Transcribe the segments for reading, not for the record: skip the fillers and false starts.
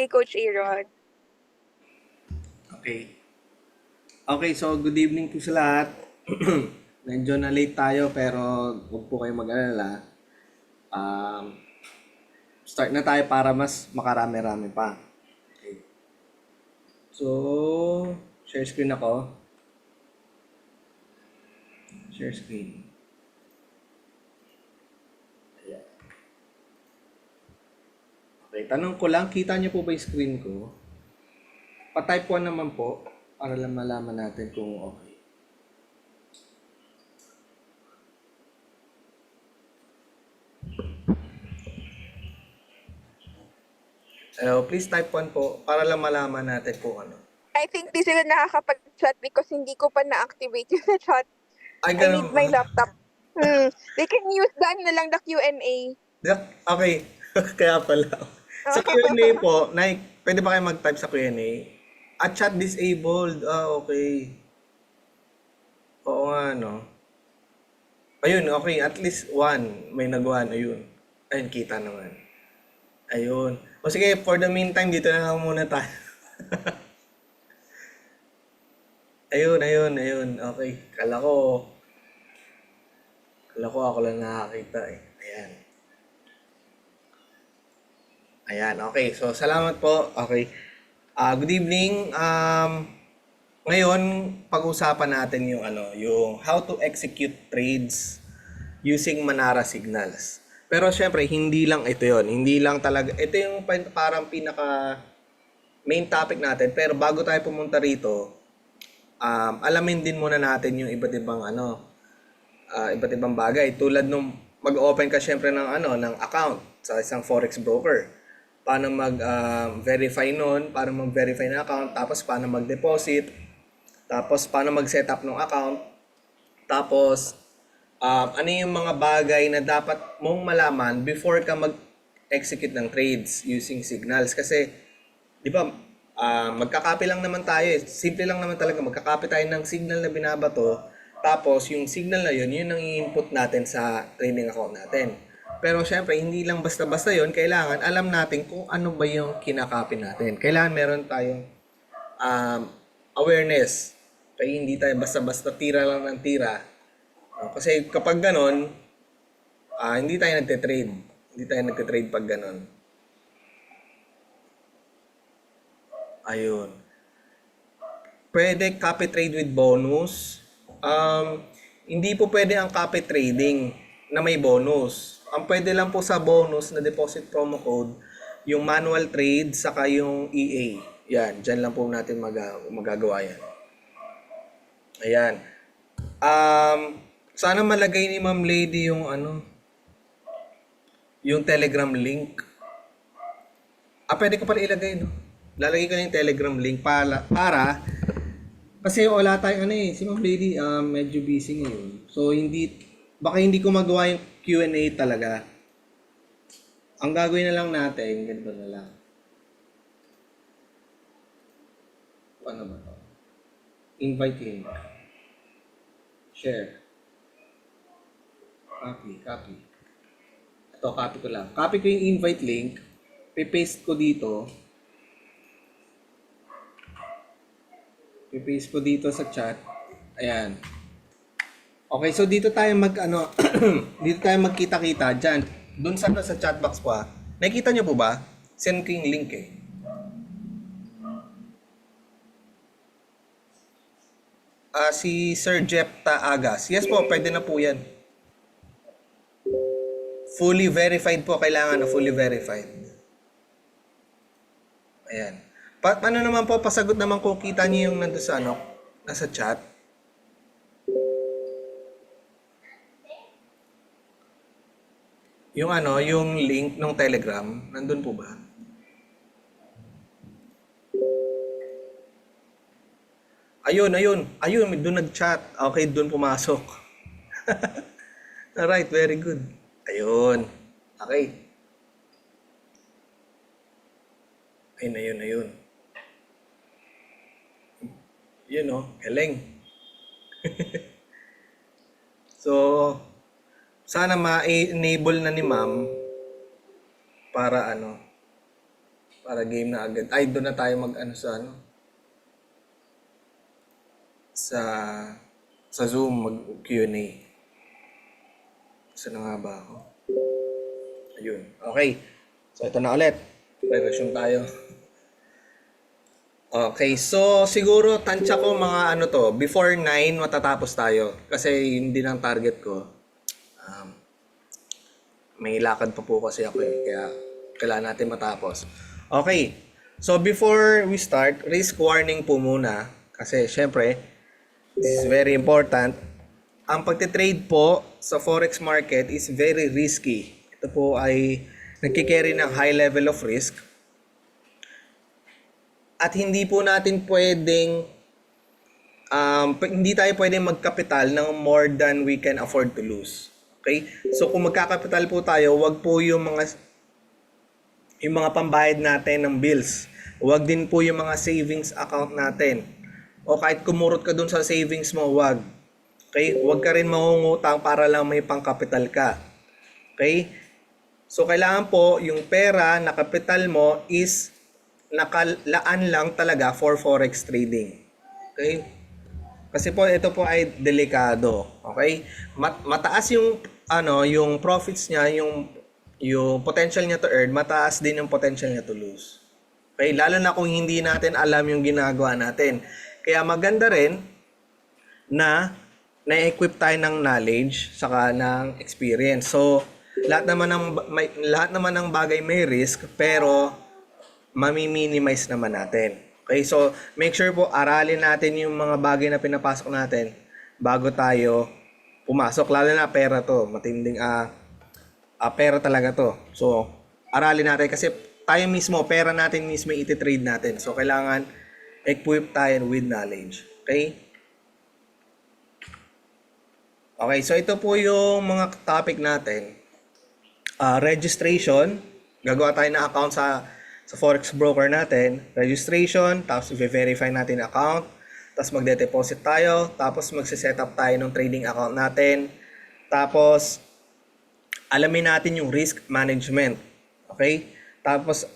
kay Coach Aaron. Okay. Okay, so good evening po sa lahat. Medyo na late tayo pero huwag po kayong mag-alala. Um, Start na tayo para mas makarami-rami pa. Okay. So, share screen ako. Share screen. Ayan. Okay, tanong ko lang, kita niyo po ba yung screen ko? Pa-type 1 naman po para lang malaman natin kung okay. Hello, please type 1 po para lang malaman natin kung ano. I think di sila nakakapag-chat because hindi ko pa na-activate yung chat. Ay, I need ganun my ba? laptop. They can use the ano na lang, the Q&A. Okay, kaya pala. Sa Q&A po, pwede ba kayo mag-type sa Q&A? At chat disabled. Okay. Oo nga, no? Ayun, okay. At least one. May nagawa. Ayun. Ayun, kita naman. Ayun. O sige, for the meantime, dito na lang muna tayo. Ayun. Okay. Kala ko ako lang nakakita eh. Ayan. Ayan, okay. So, salamat po. Okay. Good evening. Ngayon, pag-usapan natin yung yung how to execute trades using Manara signals. Pero syempre, hindi lang ito 'yon. Hindi lang talaga ito yung parang pinaka main topic natin. Pero bago tayo pumunta rito, alamin din muna natin yung iba't ibang bagay tulad nung mag-open ka syempre ng account sa isang forex broker. Paano mag-verify noon, paano mag-verify ng account, tapos paano mag-deposit, tapos paano mag-set up ng account, tapos ano yung mga bagay na dapat mong malaman before ka mag-execute ng trades using signals. Kasi, di ba, magkakape lang naman tayo eh. Simple lang naman talaga. Magkakape tayo ng signal na binabato. Tapos, yung signal na yun ang i-input natin sa trading account natin. Pero syempre, hindi lang basta-basta yun. Kailangan alam natin kung ano ba yung kinakape natin. Kailangan meron tayong um, awareness. Kaya hindi tayo basta-basta tira lang ng tira. Kasi kapag ganon, hindi tayo nagte-trade. Hindi tayo nagte-trade pag ganon. Ayun. Pwede copy trade with bonus. Hindi po pwede ang copy trading na may bonus. Ang pwede lang po sa bonus na deposit promo code, yung manual trade saka yung EA. Yan, dyan lang po natin magagawa yan. Ayan. Sana malagay ni Ma'am Lady yung Telegram link. Pwede ko pala ilagay, no? Lalagay ko na yung Telegram link para kasi wala tayong si Ma'am Lady, medyo busy ngayon. So, baka hindi ko magawa yung Q&A talaga. Ang gagawin na lang natin, ganito na lang. Ano ba to? Invite link. Share. Copy. Ito, copy ko lang. Copy ko yung invite link. Paste ko dito. Paste ko dito sa chat. Ayan. Okay, so dito tayo dito tayo magkita-kita diyan. Doon sa chat box po. Nakikita niyo po ba? Send ko yung link eh. Si Sir Jepta Agas. Yes po, pwede na po yan. Fully verified po, kailangan na fully verified. Ayan. Ano naman po, pasagot naman kung kita niyo yung nandun sa nasa chat. Yung link ng Telegram, nandun po ba? Ayun, doon nag-chat. Okay, doon pumasok. Alright, very good. Ayun. Okay. Ayun. Yun galing. So, sana ma-enable na ni ma'am para Para game na agad. Ay, doon na tayo mag ano sa ano. Sa Zoom mag Q&A. Saan na nga ba ako? Ayun. Okay. So, ito na ulit. Re-resume tayo. Okay. So, siguro tansya ko mga ano to. Before 9, matatapos tayo. Kasi yun din ang target ko. May lakad pa po kasi ako eh. Kaya kailangan natin matapos. Okay. So, before we start, risk warning po muna. Kasi, syempre, this is very important. Ang pagtitrade po sa forex market is very risky. Ito po ay nagkikerry ng high level of risk. At hindi po natin pwedeng, hindi tayo pwedeng magkapital ng more than we can afford to lose. Okay? So kung magkakapital po tayo, wag po yung mga pambayad natin ng bills. Wag din po yung mga savings account natin. O kahit kumurot ka dun sa savings mo, wag. Okay? Wag ka rin mangungutang para lang may pangkapital ka. Okay? So kailangan po yung pera na kapital mo is nakalaan lang talaga for forex trading. Okay? Kasi po ito po ay delikado. Okay? Mataas yung yung profits niya, yung potential niya to earn, mataas din yung potential niya to lose. Okay? Lalo na kung hindi natin alam yung ginagawa natin. Kaya maganda rin na na-equip tayo ng knowledge saka ng experience. So, lahat naman ng bagay may risk, pero mami-minimize naman natin. Okay? So, make sure po aralin natin yung mga bagay na pinapasok natin bago tayo pumasok. Lalo na pera to. Matinding pera talaga to. So, aralin natin kasi tayo mismo, pera natin mismo iti-trade natin. So, kailangan equip tayo with knowledge. Okay? Okay, so ito po yung mga topic natin. Registration. Gagawa tayo ng account sa forex broker natin. Registration, tapos i-verify natin account, tapos magde-deposit tayo, tapos magse-set up tayo ng trading account natin. Tapos alamin natin yung risk management. Okay? Tapos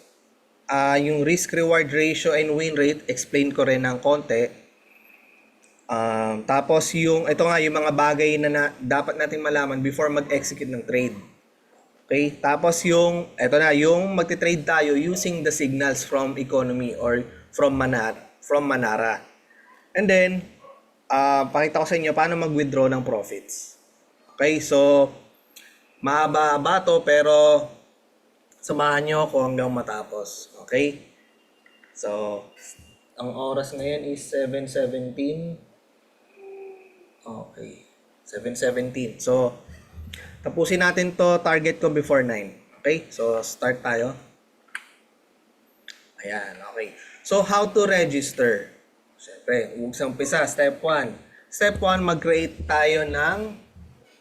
yung risk reward ratio and win rate, explain ko rin ng konti. Tapos yung mga bagay na dapat nating malaman before mag-execute ng trade. Okay? Tapos yung magte-trade tayo using the signals from economy or from Manara. And then pakita ko sa inyo paano mag-withdraw ng profits. Okay? So mahaba to pero samahan nyo ako hanggang matapos. Okay? So ang oras ngayon is 7:17. Okay. 7:17. So, tapusin natin to, target ko before 9. Okay? So, start tayo. Ayan, okay. So, how to register? Siyempre, umpisa, step 1. Step 1, mag-create tayo ng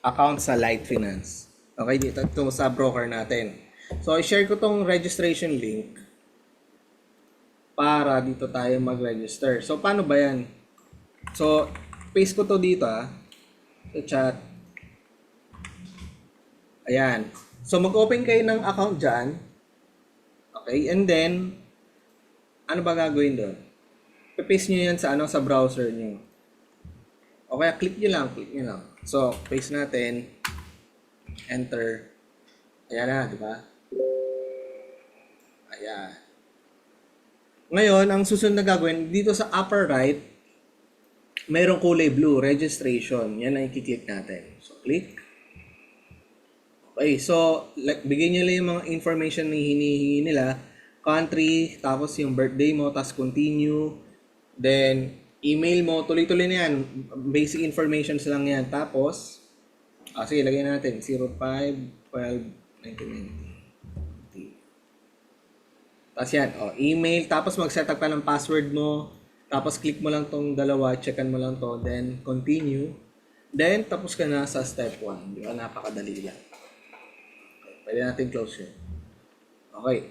account sa Light Finance. Okay, dito ito sa broker natin. So, i-share ko tong registration link para dito tayo mag-register. So, paano ba yan? So, paste ko to dito sa chat. Ayan. So, mag-open kayo ng account dyan. Okay, and then, ano ba gagawin doon? Paste nyo yan sa browser nyo. Okay, click nyo lang. So, paste natin. Enter. Ayan na, di ba? Ayan. Ngayon, ang susunod na gagawin, dito sa upper right, mayroong kulay blue, registration. Yan ang i-click natin. So, click. Okay, so, bigyan nyo lang yung mga information na hinihingi nila. Country, tapos yung birthday mo, tapos continue. Then, email mo, tuloy-tuloy na yan. Basic informations lang yan. Tapos, sige, lagyan natin, 05-12-1990. Tapos yan, email, tapos mag-setup ka ng password mo. Tapos click mo lang tong dalawa, checkan mo lang to, then continue. Then tapos ka na sa step 1. Di ba? Napakadali lang. Okay, pwede natin close yun. Okay.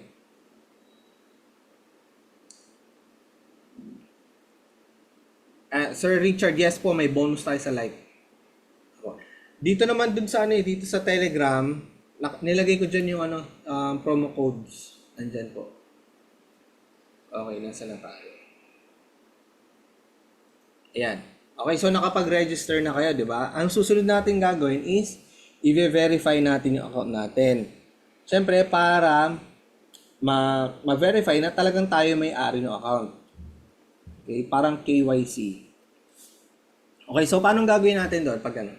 Sir Richard, yes po, may bonus tayo sa live. Dito naman dun sa dito sa Telegram, nilagay ko dyan yung promo codes. Nandyan po. Okay, nasa na tayo? Ayan. Okay, so nakapag-register na kayo, di ba? Ang susunod natin gagawin is i-verify natin yung account natin. Siyempre, para ma-verify na talagang tayo may-ari ng account. Okay, parang KYC. Okay, so paano gagawin natin doon pag ano?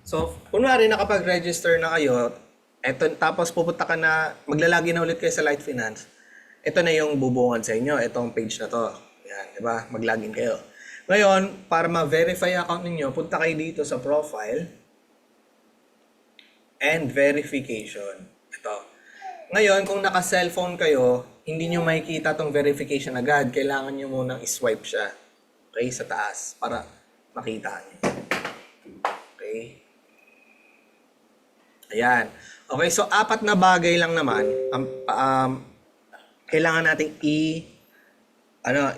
So, kunwari nakapag-register na kayo, eto, tapos pupunta ka na, maglalagi na ulit kayo sa Light Finance, ito na yung bubungan sa inyo, itong page na to. Yan, di ba? Mag-login kayo. Ngayon, para ma-verify yung account ninyo, punta kayo dito sa profile and verification. Ito. Ngayon, kung naka-cellphone kayo, hindi nyo makikita tong verification agad. Kailangan nyo munang i-swipe siya. Okay? Sa taas. Para makita nyo. Okay? Ayan. Okay, so apat na bagay lang naman kailangan nating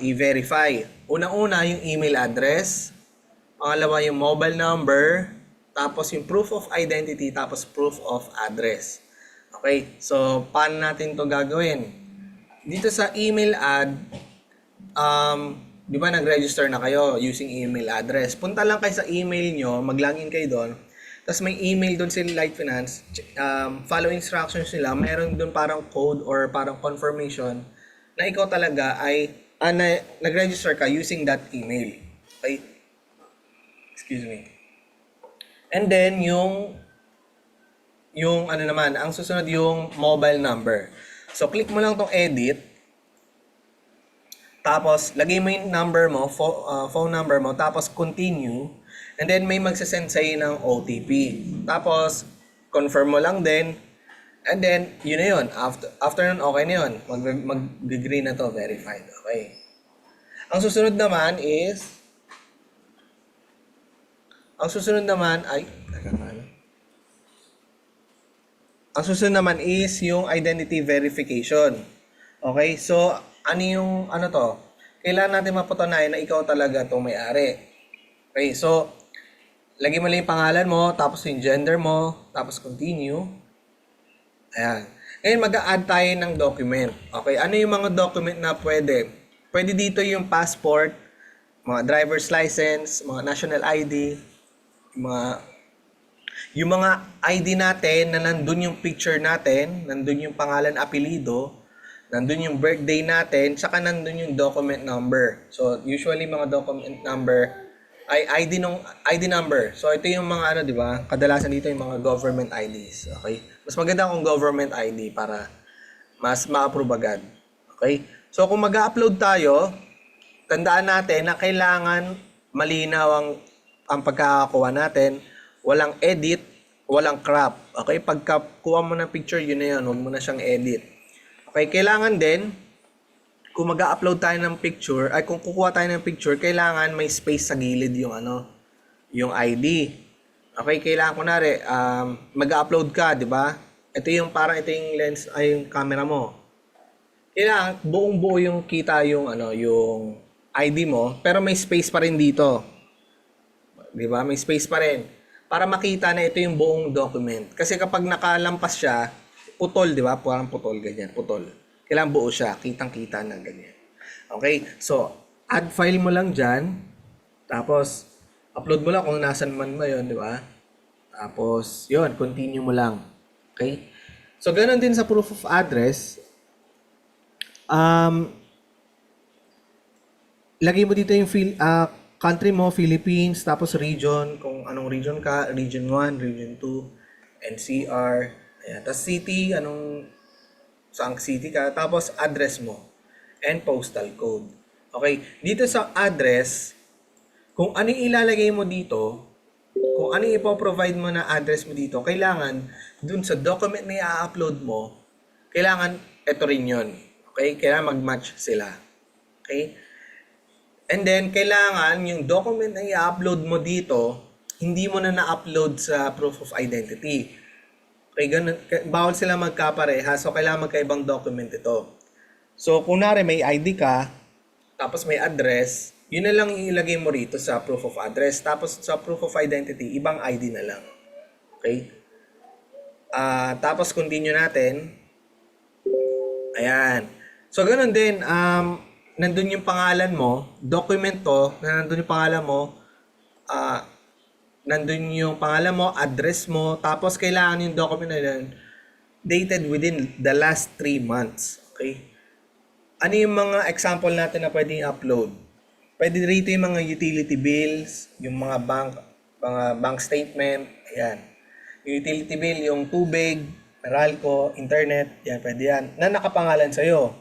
i-verify. Unang-una yung email address, pangalawa yung mobile number, tapos yung proof of identity, tapos proof of address. Okay, so paano natin to gagawin? Dito sa email ad, di ba nag-register na kayo using email address? Punta lang kayo sa email nyo, mag-login kayo doon. Tapos may email doon sa Light Finance, follow instructions nila, meron doon parang code or parang confirmation na ikaw talaga ay nag-register ka using that email. Okay? Excuse me. And then yung ano naman, ang susunod yung mobile number. So click mo lang tong edit. Tapos lagay mo yung number mo, phone number mo, tapos continue. And then may magsasend sa'yo ng OTP. Tapos confirm mo lang din. And then yun na yun. After nun, okay na yun. Mag-green na to, verified. Okay. Ang susunod naman is yung identity verification. Okay? So, kailangan natin mapatunayan na ikaw talaga itong may-ari. Okay? So, lagay mo lang yung pangalan mo, tapos yung gender mo, tapos continue. Ayan. Ngayon, mag-a-add tayo ng document. Okay? Ano yung mga document na pwede? Pwede dito yung passport, mga driver's license, mga national ID, yung mga ID natin na nandun yung picture natin, nandun yung pangalan, apelido, nandun yung birthday natin, saka nandun yung document number. So, usually mga document number ay ID number. So, ito yung mga di ba? Kadalasan dito yung mga government IDs. Okay? Mas maganda kung government ID para mas ma-approve agad. Okay? So, kung mag-upload tayo, tandaan natin na kailangan malinaw ang pagkakakuha natin. Walang edit, walang crop. Okay? Pagkakuha mo ng picture, yun na yun. Huwag mo na siyang edit. Okay? Kailangan din, kung mag-upload tayo ng picture, ay kung kukuha tayo ng picture, kailangan may space sa gilid yung yung ID. Okay? Kailangan kunwari, mag-upload ka, di ba? Ito yung lens, ay yung camera mo. Kailangan buong-buo yung kita yung yung ID mo, pero may space pa rin dito. 'Di ba? May space pa rin para makita na ito yung buong document. Kasi kapag nakalampas siya, putol, 'di ba? Parang putol ganyan, putol. Kailangan buo siya, kitang-kita na ganyan. Okay? So, add file mo lang diyan. Tapos upload mo lang kung nasan man 'yon, 'di ba? Tapos, 'yon, continue mo lang. Okay? So, ganoon din sa proof of address. Lagay mo dito yung country mo, Philippines, tapos region, kung anong region ka, region 1, region 2, NCR, ayan. Tapos city, saang city ka, tapos address mo, and postal code. Okay, dito sa address, kung ano yung ilalagay mo dito, kung ano yung ipoprovide mo na address mo dito, kailangan, dun sa document na i-upload mo, kailangan, ito rin yun. Okay? Kailangan mag-match sila. Okay? And then, kailangan yung document na i-upload mo dito, hindi mo na upload sa proof of identity. Okay? Ganun, bawal sila magkapareha, so kailangan magkaibang document ito. So, kunwari may ID ka, tapos may address, yun na lang ilagay mo rito sa proof of address. Tapos sa proof of identity, ibang ID na lang. Okay? Tapos continue natin. Ayan. So, ganun din, nandun yung pangalan mo, document to, na nandun yung pangalan mo, ah, nandun yung pangalan mo, address mo, tapos kailangan yung document na yun dated within the last 3 months. Okay? Ano yung mga example natin na pwedeng upload? Pwede rito yung mga utility bills, yung mga bank statement, ayan. Yung utility bill, yung tubig, Meralco, internet, yan, pwede yan, na nakapangalan sa'yo.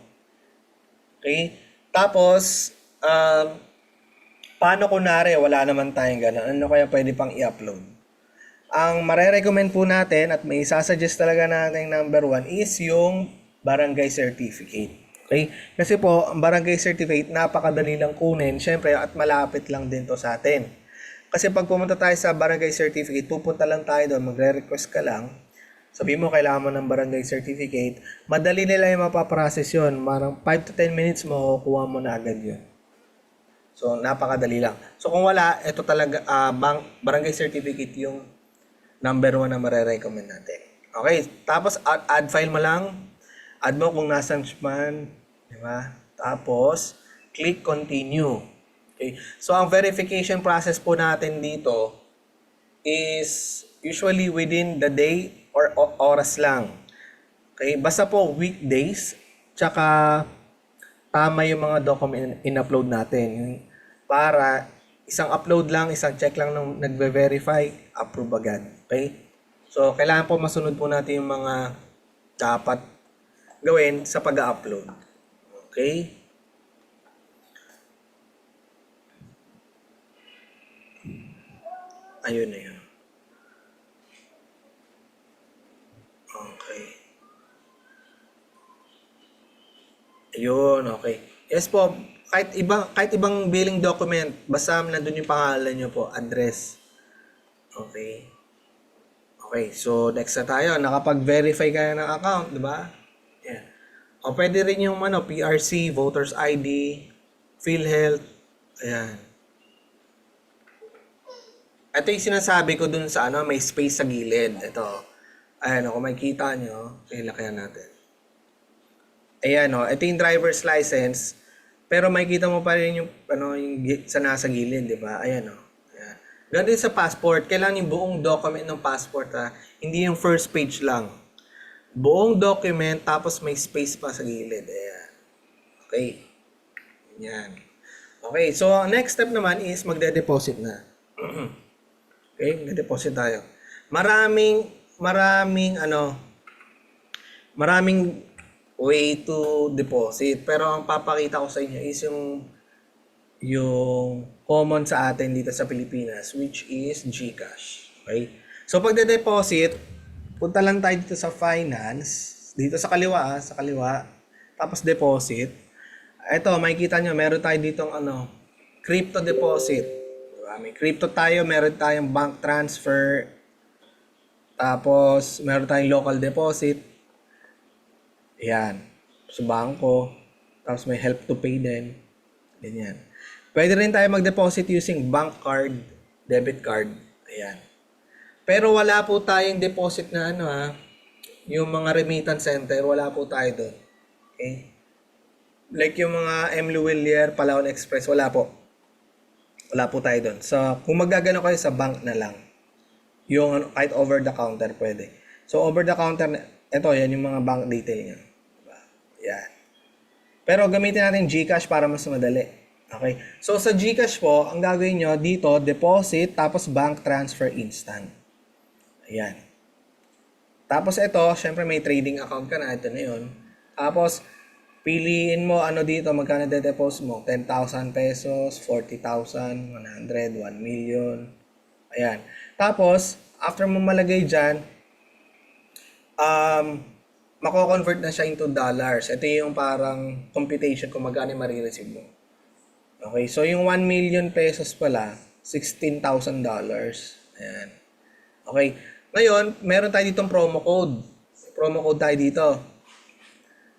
Okay? Tapos, paano kunwari wala naman tayong gano'n? Ano kaya pwede pang i-upload? Ang mare-recommend po natin at may sasuggest talaga natin number 1 is yung barangay certificate. Okay? Kasi po, ang barangay certificate, napakadali lang kunin, syempre, at malapit lang din to sa atin. Kasi pag pumunta tayo sa barangay certificate, pupunta lang tayo doon, magre-request ka lang, sabi mo, kailangan mo ng barangay certificate, madali nila yung mapaprocess yun. Marang 5 to 10 minutes mo, kuha mo na agad yun. So, napakadali lang. So, kung wala, ito talaga, barangay certificate yung number 1 na marirecommend natin. Okay, tapos add file mo lang. Add mo kung nasan man. Di ba? Tapos, click continue. Okay, so ang verification process po natin dito is usually within the day or oras lang. Okay, basta po weekdays, tsaka tama yung mga document in-upload natin. Para isang upload lang, isang check lang nung nagve-verify, approve agad. Okay? So, kailangan po masunod po natin yung mga dapat gawin sa pag-upload. Okay? Ayun na yun. Okay. Ayun, okay. Yes po, kahit ibang billing document, basta nandun yung pangalan nyo po, address. Okay. Okay, so next na tayo. Nakapag-verify ka na ng account, di ba? Yeah. O pwede rin yung PRC, Voters ID, PhilHealth. Ayan. Ito yung sinasabi ko dun sa may space sa gilid. Ito. Ayan, kung makikita nyo, ilakayan natin. Ayan, ito yung driver's license. Pero makikita mo pa rin yung sa nasa gilid, di ba? Ayan, Ayan. Ganun din sa passport. Kailangan yung buong document ng passport, Hindi yung first page lang. Buong document, tapos may space pa sa gilid. Ayan. Okay. Yan. Okay, so ang next step naman is magde-deposit na. Okay, magde-deposit tayo. Maraming way to deposit. Pero ang papakita ko sa inyo is yung common sa atin dito sa Pilipinas, which is GCash. Okay? So pag de-deposit, punta lang tayo dito sa finance, dito sa kaliwa, tapos deposit. Ito, makikita nyo, meron tayo ditong crypto deposit. Diba? May crypto tayo, meron tayong bank transfer, tapos meron tayong local deposit. Ayan. Sa bangko. Tapos may help to pay din. Ganyan. Pwede rin tayo mag-deposit using bank card, debit card. Ayan. Pero wala po tayong deposit na yung mga remittance center, wala po tayo doon. Okay? Like yung mga M. Luwilier, Palawan Express, wala po. Wala po tayo doon. So, kung magagano kayo sa bank na lang, yung kahit over the counter pwede. So, over the counter, ito, yan yung mga bank detail niya. Diba? Yan. Pero gamitin natin GCash para mas madali. Okay? So, sa GCash po, ang gagawin nyo dito, deposit, tapos bank transfer instant. Ayan. Tapos ito, syempre may trading account ka na, ito na yun. Tapos, piliin mo dito, magkano de-deposit mo? 10,000 pesos, 40,000, 100, 1 million. Ayan. Tapos, after mo malagay dyan, mako-convert na siya into dollars. Ito yung parang computation kung magkano marireceive mo. Okay, so yung 1 million pesos pala, $16,000. Ayan. Okay. Ngayon, meron tayo ditong promo code. Promo code tayo dito.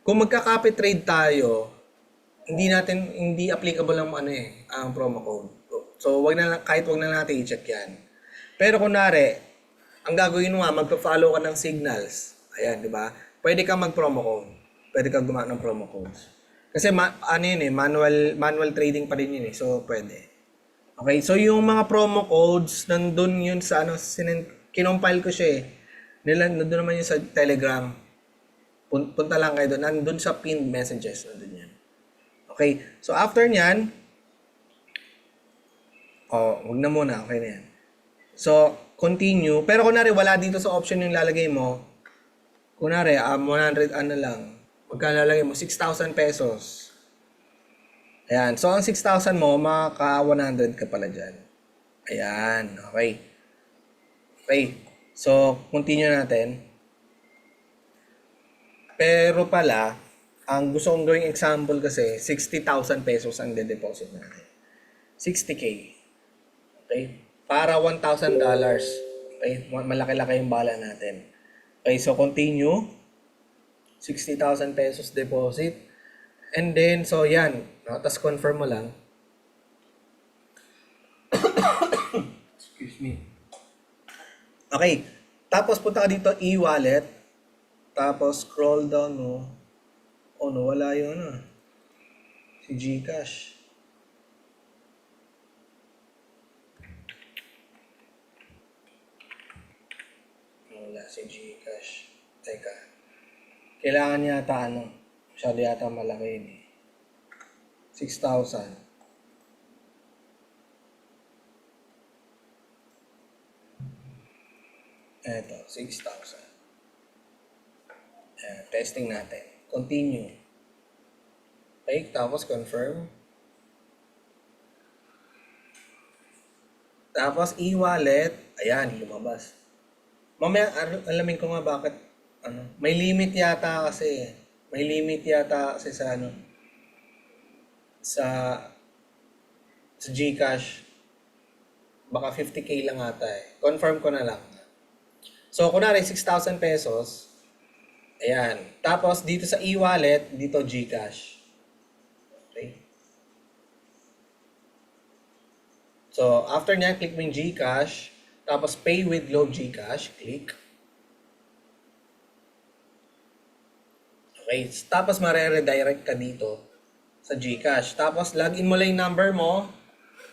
Kung magka-copy trade tayo, hindi applicable ang promo code. So, kahit wag na natin i-check 'yan. Pero kunwari, ang gagawin mo magpa-follow ka ng signals. Ayan, 'di ba? Pwede kang mag-promo code. Pwede kang gumawa ng promo codes. Kasi ano yun eh, manual trading pa rin yun eh. So, pwede. Okay, so yung mga promo codes, nandun yun sa ano, kinompile ko siya eh. Nandun naman yun sa Telegram. Punta lang kayo doon. Nandun sa pinned messages. Nandun yan. Okay, so after nyan, wag na muna. Okay na yan. So, continue. Pero kunwari, wala dito sa option yung lalagay mo. Kunwari, 100, ano lang. Magkano lalagay mo? 6,000 pesos. Ayan. So, ang 6,000 mo, maka 100 ka pala dyan. Ayan. Okay. Okay. So, continue natin. Pero pala, ang gusto kong gawing example kasi, 60,000 pesos ang de-deposit natin. 60K. Okay? Para $1,000. Okay? Malaki-laki yung bala natin. Okay, so continue. 60,000 pesos deposit. And then, so yan. No? Tapos confirm mo lang. Excuse me. Okay. Tapos punta ka dito, e-wallet. Tapos scroll down mo. Oh, nawala yun si GCash. Wala si GCash. Teka. Kailangan yata masyado yata malaki yun eh. 6,000. Eto, 6,000. Testing natin. Continue. Okay, tapos confirm. Tapos e-wallet. Ayan, lumabas. Mamaya, alamin ko nga bakit may limit yata kasi. May limit yata kasi sa sa GCash. Baka 50K lang ata eh. Confirm ko na lang. So, kunwari 6,000 pesos. Ayan. Tapos, dito sa e-wallet, dito GCash. Okay. So, after nyan, click mo yung GCash. Tapos, pay with Globe GCash. Click. Okay. Tapos, mare-redirect ka dito sa GCash. Tapos, login mo lang yung number mo.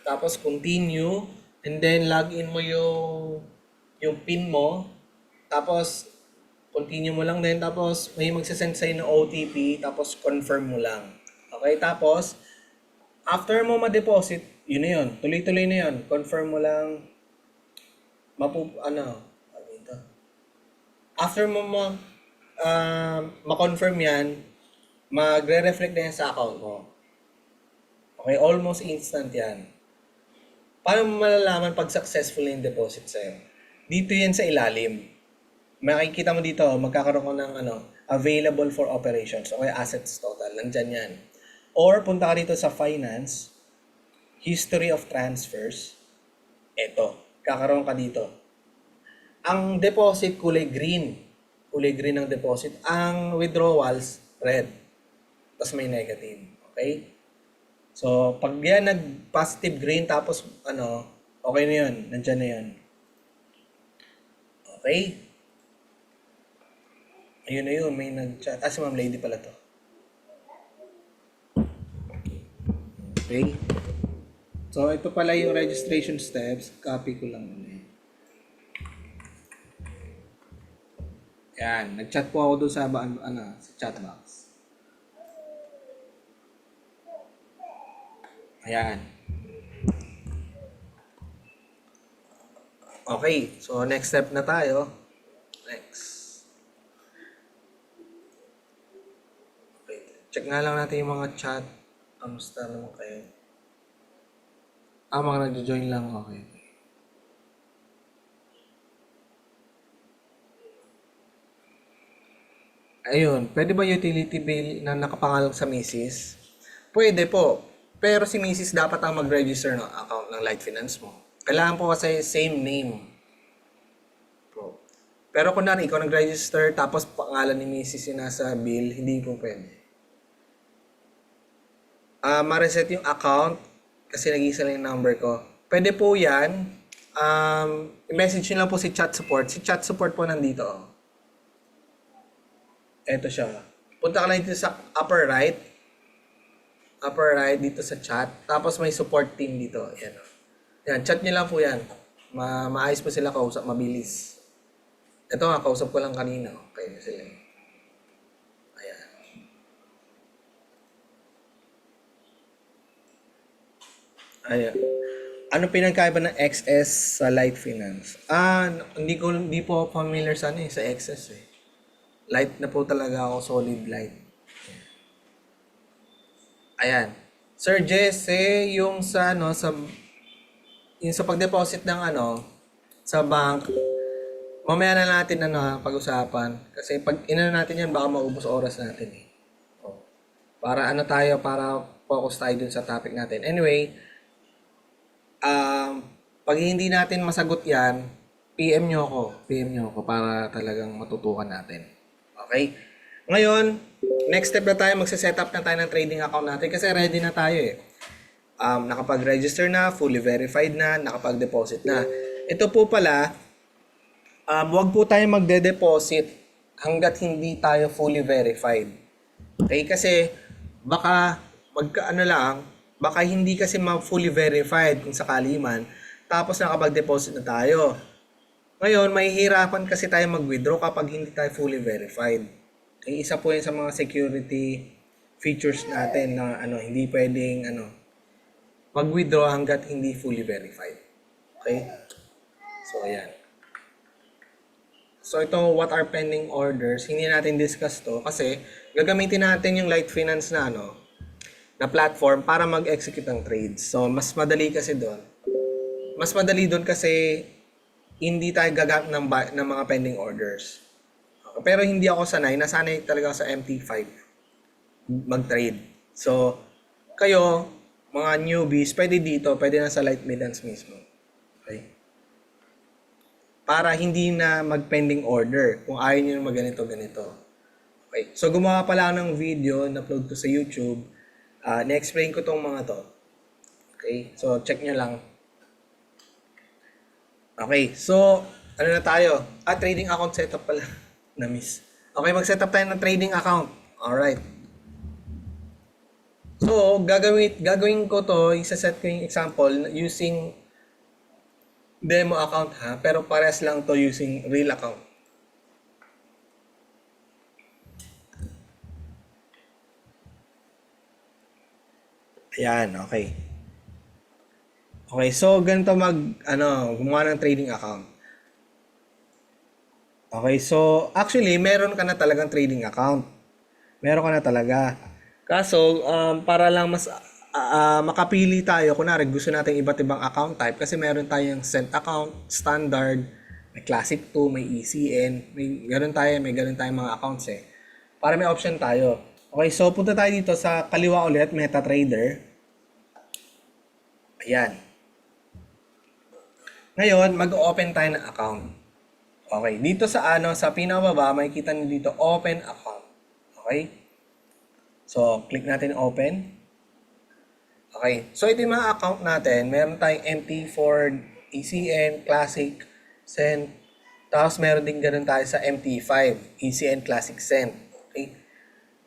Tapos, continue. And then, login mo yung PIN mo. Tapos, continue mo lang din. Tapos, may magsasend sa'yo ng OTP. Tapos, confirm mo lang. Okay? Tapos, after mo ma-deposit, yun na yun. Tuloy-tuloy na yun. Confirm mo lang. After mo ma-confirm yan, magre-reflect na yan sa account mo. Okay? Almost instant yan. Paano mo malalaman pag successful yung deposit sa'yo? Dito yan sa ilalim. Makikita mo dito, magkakaroon ko ng available for operations. Okay, assets total. Nandyan yan. Or punta ka dito sa finance, history of transfers. Eto, kakaroon ka dito. Ang deposit kulay green. Kulay green ang deposit. Ang withdrawals, red. Tapos may negative. Okay? So, pag yan nag-positive green, tapos okay na yun. Nandyan na yun. Okay? Ayun na yun, may nag-chat. Si Ma'am Lady pala to. Okay? So, ito pala yung registration steps. Copy ko lang ulit. Yan, nag-chat po ako doon sa sa chat box. Ayan. Okay, so next step na tayo. Next. Okay, check nga lang natin yung mga chat. Kamusta naman kayo? Mga nag-join lang. Okay. Ayun, pwede ba utility bill na nakapangalan sa misis? Pwede po. Pero si misis dapat ang mag-register ng account ng Light Finance mo. Kailangan po kasi same name. Po. Pero kung ikaw nag-register tapos pangalan ni misis yung nasa bill, hindi po pwede. Ma-reset yung account kasi nag-isa lang yung number ko. Pwede po yan. I-message nyo lang po si chat support. Si chat support po nandito. Eto siya. Punta ka lang dito sa upper right. Upper right, dito sa chat. Tapos may support team dito. Yan. Yan, chat nyo lang po yan. Maayos po sila kausap, mabilis. Ito nga, kausap ko lang kanina. Okay na sila. Ayan. Ayan. Ano pinagkaiba ng XS sa Light Finance? Hindi po familiar sa sa XS eh. Light na po talaga ako, solid light. Ayan. Sir Jesse, yung sa yung sa pag-deposit ng sa bank, mamaya na natin pag-usapan kasi pag natin yan baka maubos oras natin eh. Oh. Para para focus tayo dun sa topic natin. Anyway, pag hindi natin masagot yan, PM nyo ako para talagang matutukan natin. Okay? Ngayon, next step na tayo, magse-setup na tayo ng trading account natin kasi ready na tayo eh. Nakapag-register na, fully verified na, nakapag-deposit na. Ito po pala, huwag po tayo magde-deposit hanggat hindi tayo fully verified. Okay? Kasi baka baka hindi kasi fully verified kung sakali man, tapos nakapag-deposit na tayo. Ngayon, mahihirapan kasi tayo mag-withdraw kapag hindi tayo fully verified. Okay? Isa po yan sa mga security features natin na hindi pwedeng mag-withdraw hanggat hindi fully verified. Okay? So, ayan. So, ito, what are pending orders? Hindi natin discuss to kasi gagamitin natin yung Light Finance na na platform para mag-execute ng trades. So, mas madali kasi doon. Mas madali doon kasi hindi tayo gagamit ng mga pending orders. Pero hindi ako sanay. Nasanay talaga ako sa MT5 mag-trade. So, kayo, mga newbies, pwede dito, pwede na sa Light Finance mismo. Okay? Para hindi na mag-pending order kung ayaw nyo ganito. Okay. So, gumawa pala ng video, na-upload ko sa YouTube. Na-explain ko tong mga to. Okay. So, check nyo lang. Okay. So, na tayo? Trading account setup pala. Na-miss. Okay, mag-setup tayo ng trading account. Alright. So, gagawin ko to, isa-set ko yung example using demo account pero pares lang to using real account. Ayan, okay. Okay, so ganito gumawa ng trading account. Okay, so actually meron ka na talagang trading account. Meron ka na talaga. Kaso para lang mas makapili tayo, kunwari gusto natin iba't ibang account type kasi meron tayong cent account, standard, may classic 2, may ECN, may ganun tayong mga accounts eh. Para may option tayo. Okay, so punta tayo dito sa kaliwa ulit, MetaTrader. Ayan. Ngayon, mag-open tayo ng account. Okay, dito sa sa pinakababa, makikita niyo dito open account. Okay? So, click natin open. Okay. So, ito yung mga account natin. Meron tayong MT4, ECN, Classic, Cent. Tapos, meron din ganun tayo sa MT5, ECN, Classic, Cent. Okay.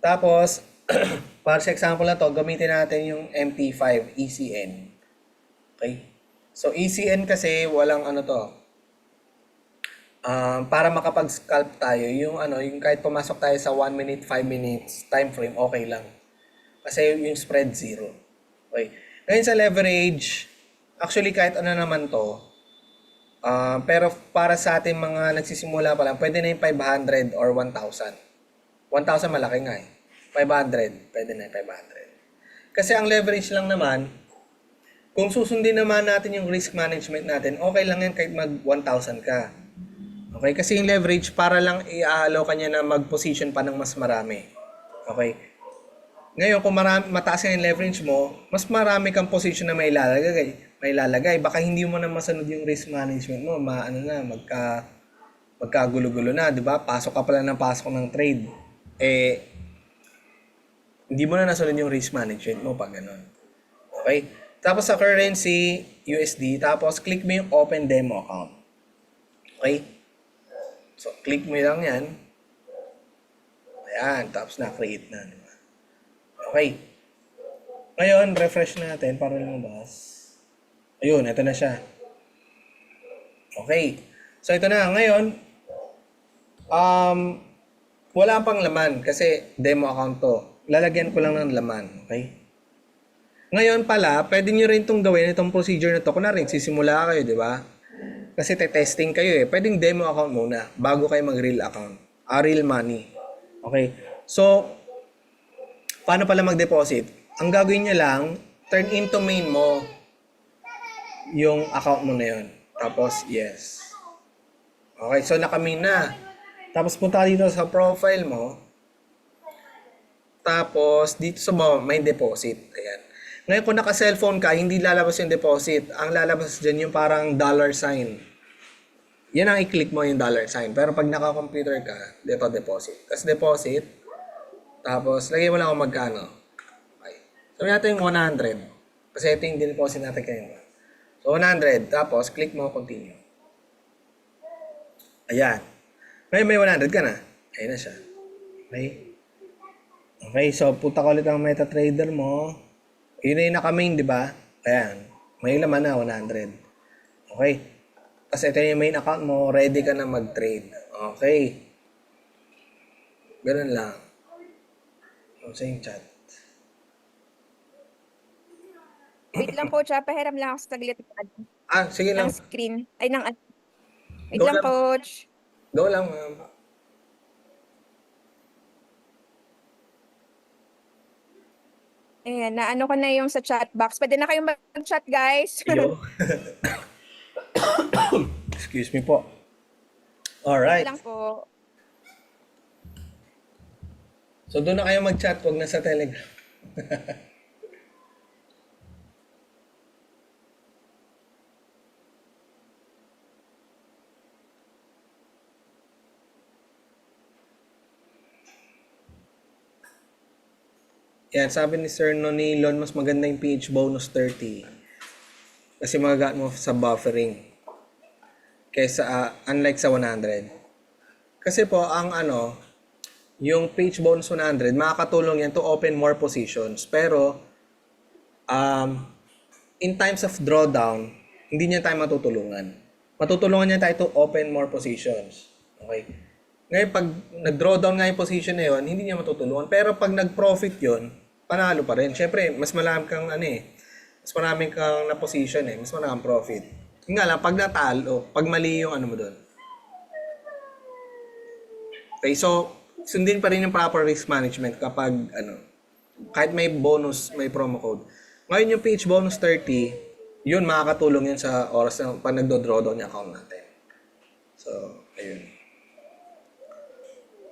Tapos, para sa example na to, gamitin natin yung MT5, ECN. Okay. So, ECN kasi walang para makapag-scalp tayo, yung kahit pumasok tayo sa 1 minute, 5 minutes time frame, okay lang. Kasi yung spread 0. Okay. Ngayon sa leverage, actually kahit naman to, pero para sa ating mga nagsisimula pa lang, pwede na yung 500 or 1,000. 1,000 malaki nga eh. 500, pwede na yung 500. Kasi ang leverage lang naman, kung susundin naman natin yung risk management natin, okay lang yan kahit mag 1,000 ka. Okay, kasi yung leverage para lang i-allow ka niya na mag-position pa ng mas marami. Okay. Ngayon, kung mataas yung leverage mo, mas marami kang position na may lalagay. Baka hindi mo na masunod yung risk management mo, magkagulo-gulo na, 'di ba? Pasok ka pala ng pasok ng trade. Hindi mo na nasunod yung risk management mo pag ganun. Okay? Tapos sa currency, USD, tapos click mo yung open demo account. Okay? So, click mo lang yan. Ayan, tapos na-create na. Diba? Okay. Ngayon, refresh natin para lumabas. Ayun, ito na siya. Okay. So, ito na. Ngayon, um, wala pang laman kasi demo account to. Lalagyan ko lang ng laman. Okay? Ngayon pala, pwede nyo rin itong gawin, itong procedure na to. Kunwari, sisimula kayo, di ba? Kasi te-testing kayo eh. Pwedeng demo account muna bago kayo mag-real account. Real money. Okay? So, paano pala mag-deposit? Ang gagawin nyo lang, turn into main mo yung account mo na yun. Tapos, yes. Okay, so naka-main na. Tapos, punta ka dito sa profile mo. Tapos, dito sa baba, may deposit. Ayan. Ngayon, kung naka-cellphone ka, hindi lalabas yung deposit. Ang lalabas dyan yung parang dollar sign. Yan ang i-click mo yung dollar sign. Pero pag naka-computer ka, dito deposit. Tapos deposit. Tapos, lagay mo lang kung magkano. Okay. Sabi natin yung 100. Kasi ito yung deposit natin kayo. So, 100. Tapos, click mo, continue. Ayan. Ngayon, may 100 ka na. Ayan na siya. Okay. Okay, so punta ko ulit ang MetaTrader mo. Yun na yung naka-main, di ba? Ayan. May laman na, 100. Okay. Tapos ito yung main account mo, ready ka na mag-trade. Okay. Ganun lang. Sa yung chat. Wait lang, coach. Pahiram lang ako sa saglit Sige lang. ng screen. Ay, wait Go lang, lang. coach. Go lang, ma'am. Ayan, naano ko na yung sa chat box. Pwede na kayong mag-chat, guys. Yo. Excuse me po. Wait Alright. lang po. So doon na kayo mag-chat, wag na sa Telegram. Yan, sabi ni Sir Nonilon, mas maganda yung PH bonus 30. Kasi magagamit mo sa buffering. Kaysa, unlike sa 100. Kasi po, yung PH bonus 100, makakatulong yan to open more positions. Pero, in times of drawdown, hindi niya tayo matutulungan. Matutulungan niya tayo to open more positions. Okay? Ngayon, pag nag-drawdown nga yung position na yun, hindi niya matutulungan. Pero pag nag-profit yun, panalo pa rin. Siyempre, mas marami kang mas marami kang na position mas maraming profit. Yung nga lang, pag natalo, pag mali yung mo doon. Okay, so, sundin pa rin yung proper risk management kapag, kahit may bonus, may promo code. Ngayon yung PH bonus 30, yun, makakatulong yun sa oras na pag nagdo-drawdown yung account natin. So, ayun.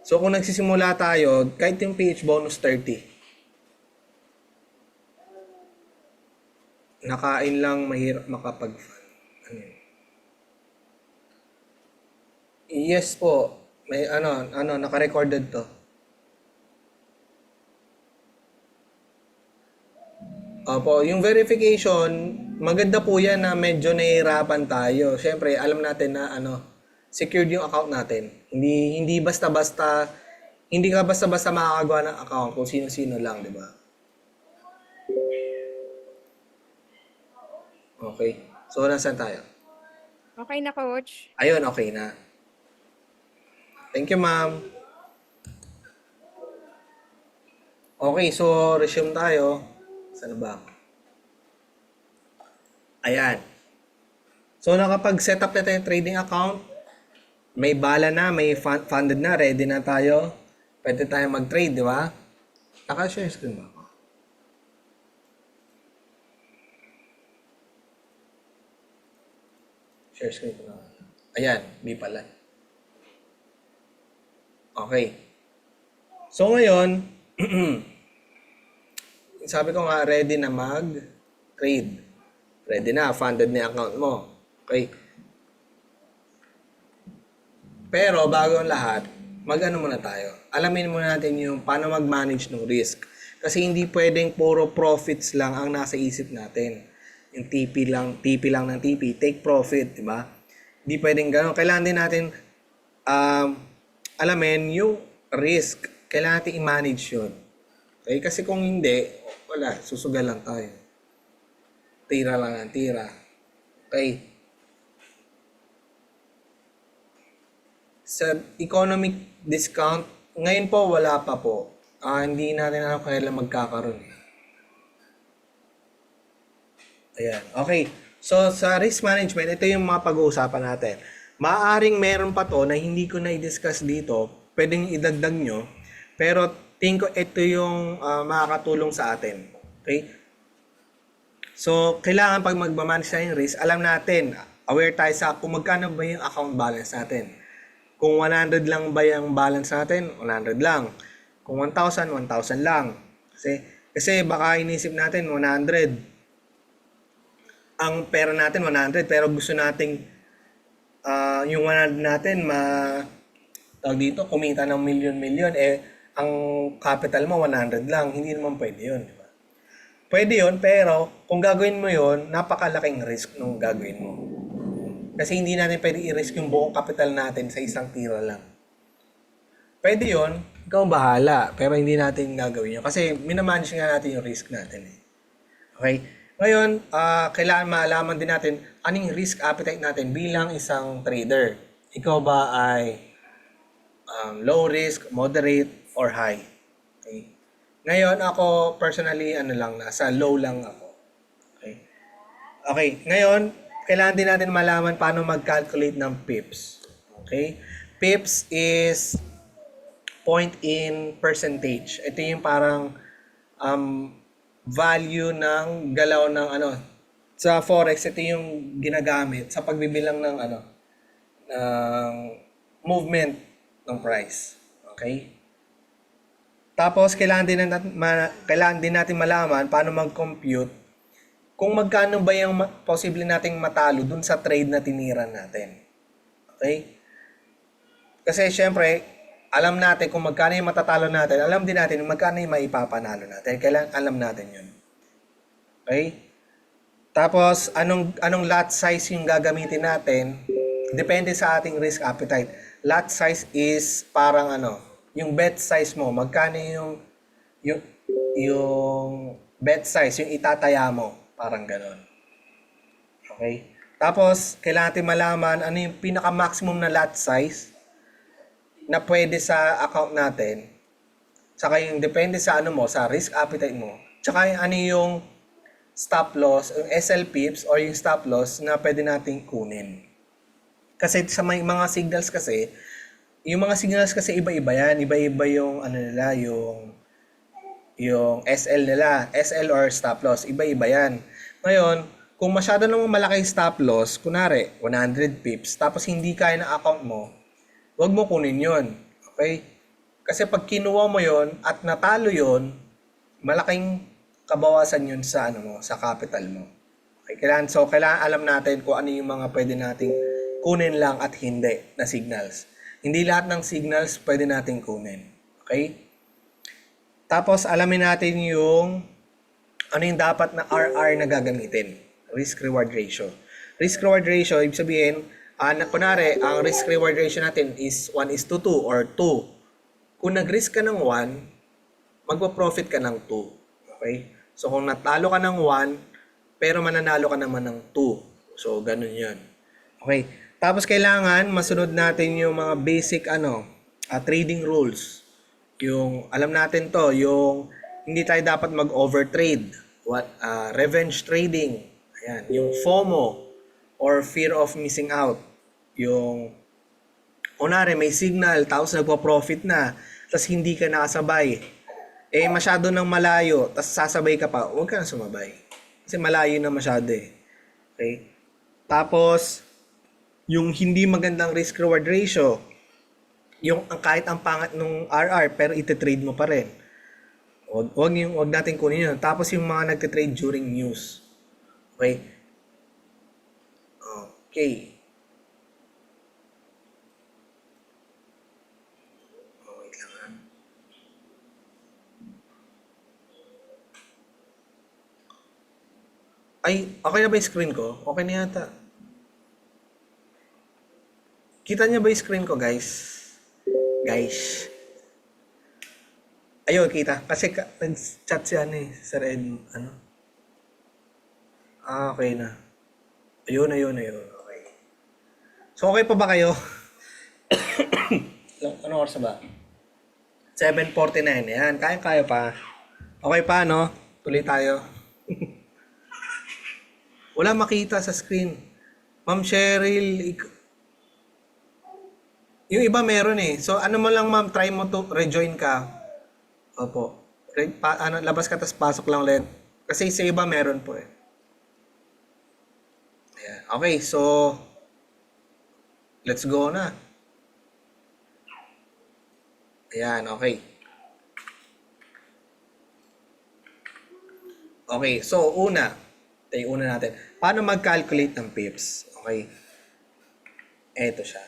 So, kung nagsisimula tayo, kahit yung PH bonus 30, nakain lang, mahirap makapag-fund. Yes po. May naka-recorded to. Opo, yung verification, maganda po yan na medyo nahihirapan tayo. Siyempre, alam natin na secured yung account natin. Hindi basta-basta, hindi ka basta-basta makakagawa ng account kung sino-sino lang, di ba? Okay. So, nasaan tayo? Okay na, coach. Ayun, okay na. Thank you, ma'am. Okay, so resume tayo. Saan ba? Ayan. So, nakapag-set up na tayo yung trading account. May bala na, may funded na, ready na tayo. Pwede tayo mag-trade, di ba? Naka-share screen ba ako? Share screen ko na. Ayan, di pala. Okay. So, ngayon, sabi ko nga, ready na mag-trade. Ready na, funded na yung account mo. Okay. Pero bago ang lahat, mag-ano muna tayo. Alamin muna natin yung paano mag-manage ng risk. Kasi hindi pwedeng puro profits lang ang nasa isip natin. Yung TP lang ng TP, take profit, di ba? Hindi pwedeng gano'n. Kailangan din natin alamin yung risk. Kailangan natin i-manage yun. Okay? Kasi kung hindi, wala, susugal lang tayo. Tira lang ang tira. Okay? Sa economic discount, ngayon po wala pa po. Hindi natin alam kailan magkakaroon. Ayan. Okay. So, sa risk management, ito yung mga pag-uusapan natin. Maaring meron pa to na hindi ko na i-discuss dito. Pwedeng idagdag nyo. Pero, tingin ko ito yung makakatulong sa atin. Okay? So, kailangan pag magmamanage tayo ng risk, alam natin, aware tayo sa kung magkano ba yung account balance natin. Kung 100 lang ba yung balance natin, 100 lang. Kung 1,000, 1,000 lang. Kasi baka inisip natin 100. Ang pera natin 100 pero gusto nating yung 100 natin tawag dito kumita ng milyon-milyon ang capital mo 100 lang, hindi naman pwede 'yun, di ba? Pwede 'yun pero kung gagawin mo 'yun, napakalaking risk nung gagawin mo. Kasi hindi natin pwede i-risk yung buong capital natin sa isang tira lang. Pwede 'yun, ikaw bahala, pero hindi natin gagawin 'yun kasi minamanage nga natin yung risk natin eh. Okay? Ngayon, kailangan maalaman din natin anong risk appetite natin bilang isang trader. Ikaw ba ay low risk, moderate, or high? Okay. Ngayon, ako personally, nasa low lang ako. Okay. Okay, ngayon, kailangan din natin malaman paano mag-calculate ng pips. Okay? Pips is point in percentage. Ito yung parang value ng galaw ng sa forex. Ito yung ginagamit sa pagbibilang ng ng movement ng price. Okay? Tapos kailangan din natin malaman paano mag-compute kung magkano ba yung posible nating matalo dun sa trade na tinira natin. Okay? Kasi syempre, alam natin kung magkano yung matatalo natin, alam din natin kung magkano yung maipapanalo natin. Kailangan alam natin yun. Okay? Tapos, anong lot size yung gagamitin natin? Depende sa ating risk appetite. Lot size is parang yung bet size mo. Magkano yung bet size, yung itataya mo. Parang ganon. Okay? Tapos, kailangan natin malaman ano yung pinaka-maximum na lot size na pwede sa account natin, saka yung depende sa sa risk appetite mo, tsaka yung stop loss, yung SL pips or yung stop loss na pwede nating kunin. Kasi sa mga signals kasi, yung mga signals kasi iba-iba yan, iba-iba yung nila, yung SL nila, SL or stop loss, iba-iba yan. Ngayon, kung masyado namang malaki stop loss, kunwari 100 pips, tapos hindi kaya ng account mo, huwag mo kunin yon. Okay? Kasi pag kinuha mo yon at natalo yon, malaking kabawasan yun sa sa capital mo. Okay? Kailangan alam natin kung ano yung mga pwede nating kunin lang at hindi na signals. Hindi lahat ng signals pwede nating kunin. Okay? Tapos alamin natin yung ano yung dapat na RR na gagamitin. Risk-reward ratio. Risk-reward ratio, ibig sabihin, kunwari, ang risk-reward ratio natin is 1:2 or 2. Kung nag-risk ka ng 1, magpo-profit ka ng 2. Okay? So, kung natalo ka ng 1, pero mananalo ka naman ng 2. So, ganun yun. Okay? Tapos, kailangan masunod natin yung mga basic trading rules. Yung, alam natin to, yung hindi tayo dapat mag-overtrade. Revenge trading. Ayan. Yung FOMO or fear of missing out. Yung, kunwari may signal, tapos nagpo-profit na, tapos hindi ka nakasabay. Masyado nang malayo, tapos sasabay ka pa, huwag ka na sumabay. Kasi malayo na masyado eh. Okay? Tapos, yung hindi magandang risk-reward ratio, yung kahit ang pangat nung RR, pero ititrade mo pa rin. Huwag natin kunin yun. Tapos yung mga nagtitrade during news. Okay? Okay. Wait lang. Ay, okay na ba yung screen ko? Okay na yata. Kita niyo ba yung screen ko, guys? Guys. Ayun, kita. Kasi nag-chat si ano eh, Sir Ed, ano? Okay na. Ayun. Okay. So, okay pa ba kayo? Ano oras na ba? 7:49. Ayan, kaya pa. Okay pa, no? Tuloy tayo. Wala makita sa screen. Ma'am Cheryl, yung iba meron eh. So, ano mo lang ma'am, try mo to rejoin ka. Opo. Labas ka, tapos pasok lang ulit. Kasi sa iba meron po eh. Ayan. Okay, so, let's go na. Ayan, okay. Okay, so una natin. Paano mag-calculate ng pips? Okay, eto siya.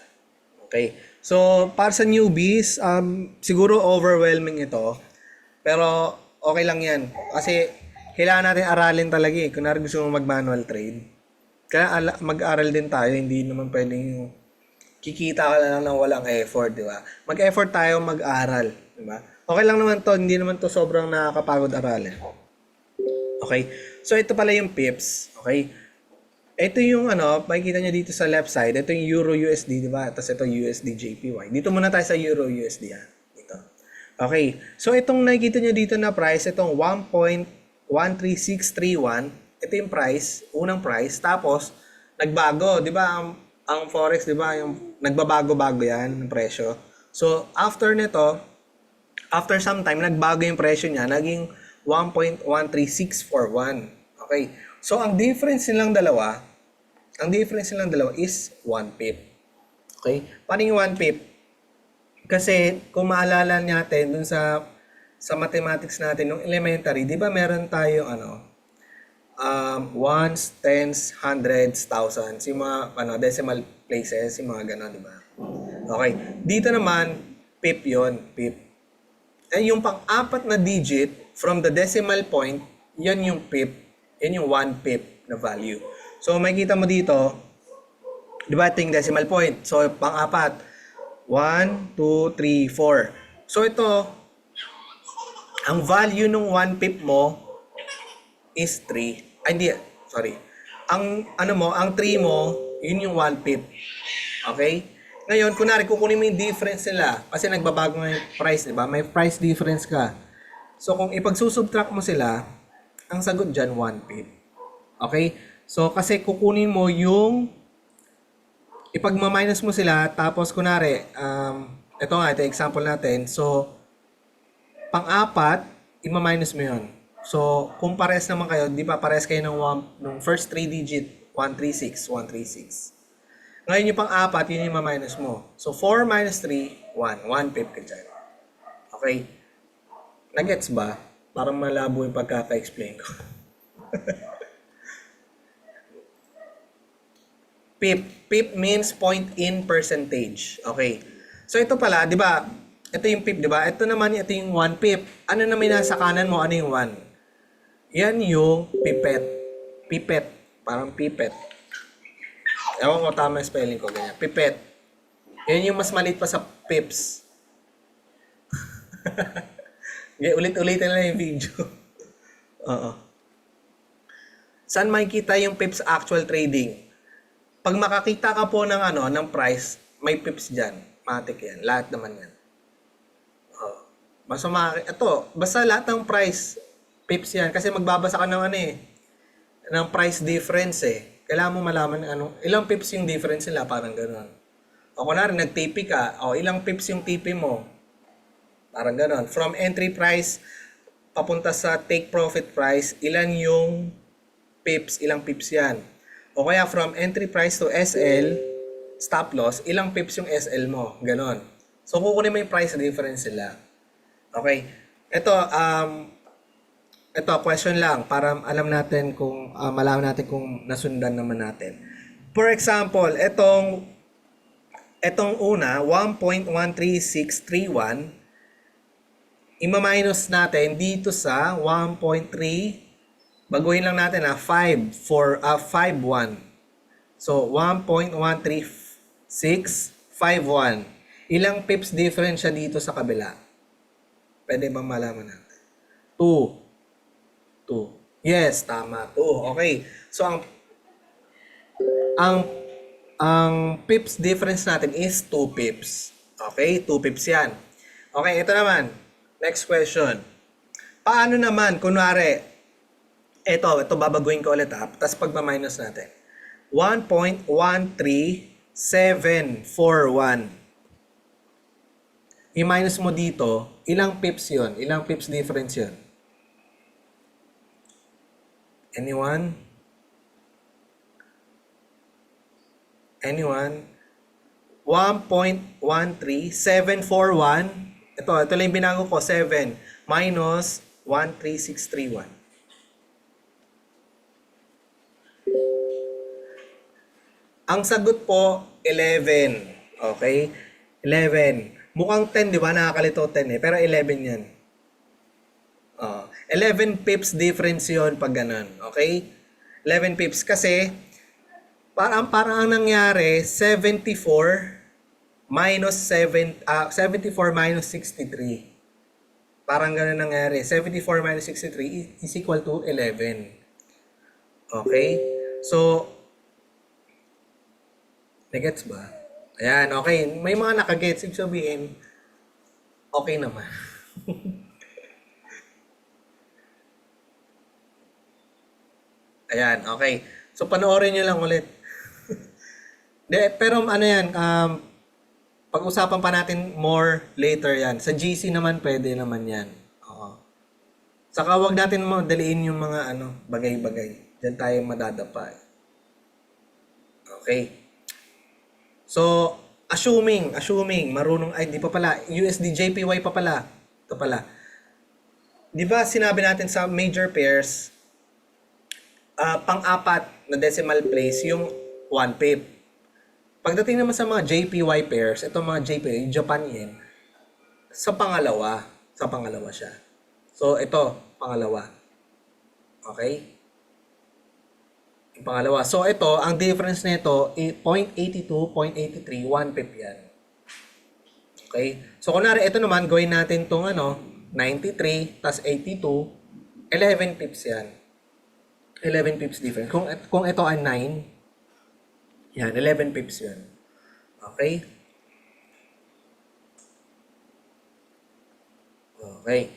Okay, so para sa newbies, siguro overwhelming ito. Pero okay lang yan. Kasi kailangan natin aralin talaga eh. Kung gusto mo mag-manual trade. Kaya mag-aral din tayo. Hindi naman pwedeng kikita ka lang ng walang effort, di ba? Mag-effort tayo mag-aral, di ba? Okay lang naman to, hindi naman to sobrang nakakapagod aralin. Okay? So ito pala yung pips, okay? Ito yung makikita nyo dito sa left side, ito yung Euro USD, di ba? Tapos ito USD JPY. Dito muna tayo sa Euro USD, ha? Dito. Okay. So itong nakikita nyo dito na price, itong 1.13631, ito yung price, unang price, tapos nagbago, di ba? Ang forex, di ba, yung nagbabago-bago yan ng presyo. So, after nito, after some time, nagbago yung presyo niya, naging 1.13641. Okay. So, ang difference nilang dalawa is 1 pip. Okay? Paano yung 1 pip? Kasi, kung maalala natin dun sa mathematics natin, nung elementary, di ba meron tayong ones, tens, hundreds, thousands, yung mga decimal places, yung mga gano'n, di ba? Okay. Dito naman, pip yon, pip. Eh, yung pang-apat na digit from the decimal point, yan yung pip. Yan yung 1 pip na value. So, makikita mo dito, di ba, ito yung decimal point. So, pang-apat, 1, 2, 3, 4. So, ito, ang value ng 1 pip mo is 3. Ay, hindi. Sorry. Ang 3 mo, yun yung 1 pip. Okay? Ngayon, kunwari, kukunin mo yung difference nila. Kasi nagbabago nga yung price, di ba? May price difference ka. So, kung ipagsusubtract mo sila, ang sagot dyan, 1 pip. Okay? So, kasi kukunin mo yung ipagmaminus mo sila, tapos kunwari, ito example natin. So, pang-apat, ima-minus mo yun. So, kung pares naman kayo, di ba pares kayo ng first 3 digit, 136, 136. Ngayon yung pang-apat, yun yung ma-minus mo. So, 4 minus 3, 1. 1 pip ka dyan. Okay? Nagets ba? Parang malabo yung pagkaka-explain ko. Pip. Pip means point in percentage. Okay. So, ito pala, di ba? Ito yung pip, di ba? Ito naman, ito yung 1 pip. Ano naman nasa kanan mo? Ano yung 1? Yan yung pipet. Pipet. Parang pipet. Ewan ko tama yung spelling ko. Ganyan. Pipet. Yan yung mas maliit pa sa pips. Okay, ulit-ulitin lang yung video. Oo. Saan makikita yung pips actual trading? Pag makakita ka po ng ng price, may pips dyan. Matik yan. Lahat naman yan. Basta lahat ng price, pips yan. Kasi magbabasa ka ng ng price difference eh. Kailangan mo malaman ilang pips yung difference nila, parang gano'n. O kunwari, nag-TP ka, ilang pips yung TP mo. Parang gano'n. From entry price, papunta sa take profit price, ilan yung pips, ilang pips yan. O kaya from entry price to SL, stop loss, ilang pips yung SL mo. Gano'n. So, kukunin mo yung price difference nila. Okay. Ito, question lang para alam natin kung malaman natin kung nasundan naman natin. For example, etong una, 1.13631, ima-minus natin dito sa 1.3, baguhin lang natin 5 for 5.1. So, 1.13651. Ilang pips difference siya dito sa kabila? Pwede bang malaman natin? 2. 2. Yes, tama. 2. Okay. So, ang ang pips difference natin is 2 pips. Okay? 2 pips yan. Okay, ito naman. Next question. Paano naman, kunwari, ito babaguhin ko ulit ha. Tapos pagma-minus natin. 1.13741. I-minus mo dito, ilang pips yon? Ilang pips difference yon? Anyone? Anyone? 1.13741. Ito lang yung binago ko, 7 minus 13631. Ang sagot po, 11. Okay? 11. Mukhang 10, di ba? Nakakalito 10 eh. Pero 11 yan. 11 pips difference yon pag ganun. Okay? 11 pips. Kasi, parang ang nangyari, 74 minus 74 minus 63. Parang ganun nangyari. 74 minus 63 is equal to 11. Okay? So, nagets ba? Ayan, okay. May mga nakagets. Ibig sabihin, okay naman. Ayan, okay. So, panoorin nyo lang ulit. Pero ano yan, pag-usapan pa natin more later yan. Sa GC naman, pwede naman yan. Oo. Saka wag natin daliin yung mga bagay-bagay. Diyan tayo madadapa. Okay. So, assuming, marunong, ay di pa pala, USD JPY pa pala. Ito pala. Di ba sinabi natin sa major pairs, pang-apat na decimal place yung 1 pip. Pagdating naman sa mga JPY pairs, ito mga JPY, Japan Yen, sa pangalawa siya. So, ito, pangalawa. Okay? Yung pangalawa. So, ito, ang difference nito, 0.82, 0.83, 1 pip yan. Okay? So, kunwari, ito naman, gawin natin itong 93, tas 82, 11 pips yan. 11 pips difference. Kung ito ay 9, yan, 11 pips yan. Okay? Okay.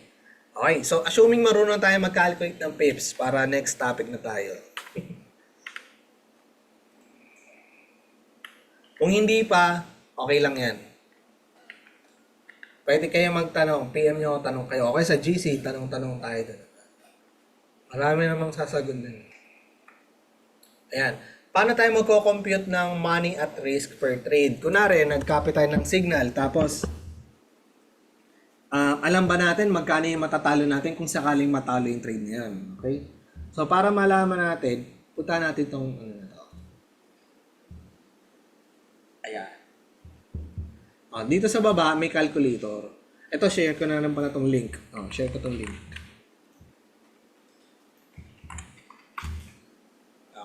Okay, so assuming marunong tayo mag-calculate ng pips para next topic na tayo. Kung hindi pa, okay lang yan. Pwede kayo magtanong, PM nyo, tanong kayo. Okay, sa GC, tanong-tanong tayo doon. Marami namang sasagot din. Ayan. Paano tayo magko-compute ng money at risk per trade? Kunwari, nag-copy tayo ng signal, tapos alam ba natin magkano yung matatalo natin kung sakaling matalo yung trade na yan? Okay? So, para malaman natin, punta natin itong na to. Ayan. Dito sa baba, may calculator. Ito, share ko na lang pala itong link. Share ko itong link.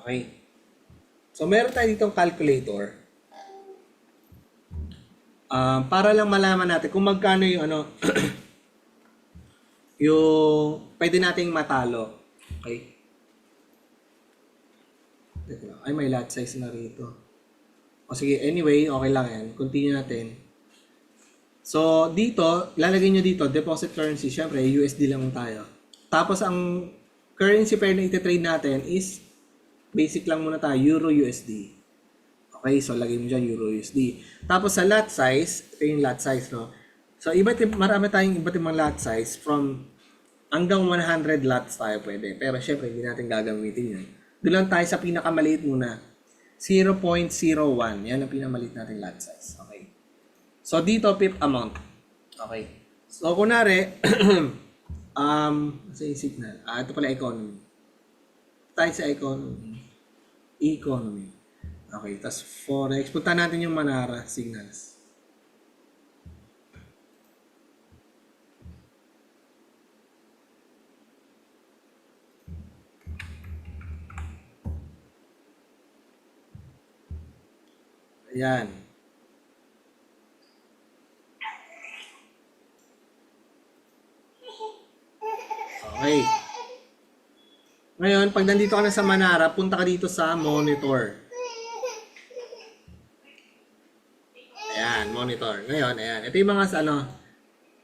Okay. So, meron tayo ditong calculator. Para lang malaman natin kung magkano yung yung pwede nating matalo. Okay? Ay, may lot size na rito. O sige, anyway, okay lang yan. Continue natin. So, dito, lalagay nyo dito, deposit currency. Siyempre, USD lang tayo. Tapos, ang currency pair na iti-trade natin is basic lang muna tayo, Euro USD. Okay, so lagay mo dyan Euro USD. Tapos sa lot size, ito yung lot size, no? So, marami tayong iba't ibang lot size from hanggang 100 lots tayo pwede. Pero syempre, hindi natin gagamitin yan. Doon lang tayo sa pinakamaliit muna. 0.01. Yan ang pinakamaliit natin lot size. Okay. So, dito, pip amount. Okay. So, kunwari, sa signal. Ito pala economy. Tayo sa economy. Economy. Okay, tas forex. Punta natin yung Manara signals. Ayan. Ngayon, pag nandito ka na sa Manara, punta ka dito sa monitor. Ayan, monitor. Ngayon, ayan. Ito yung mga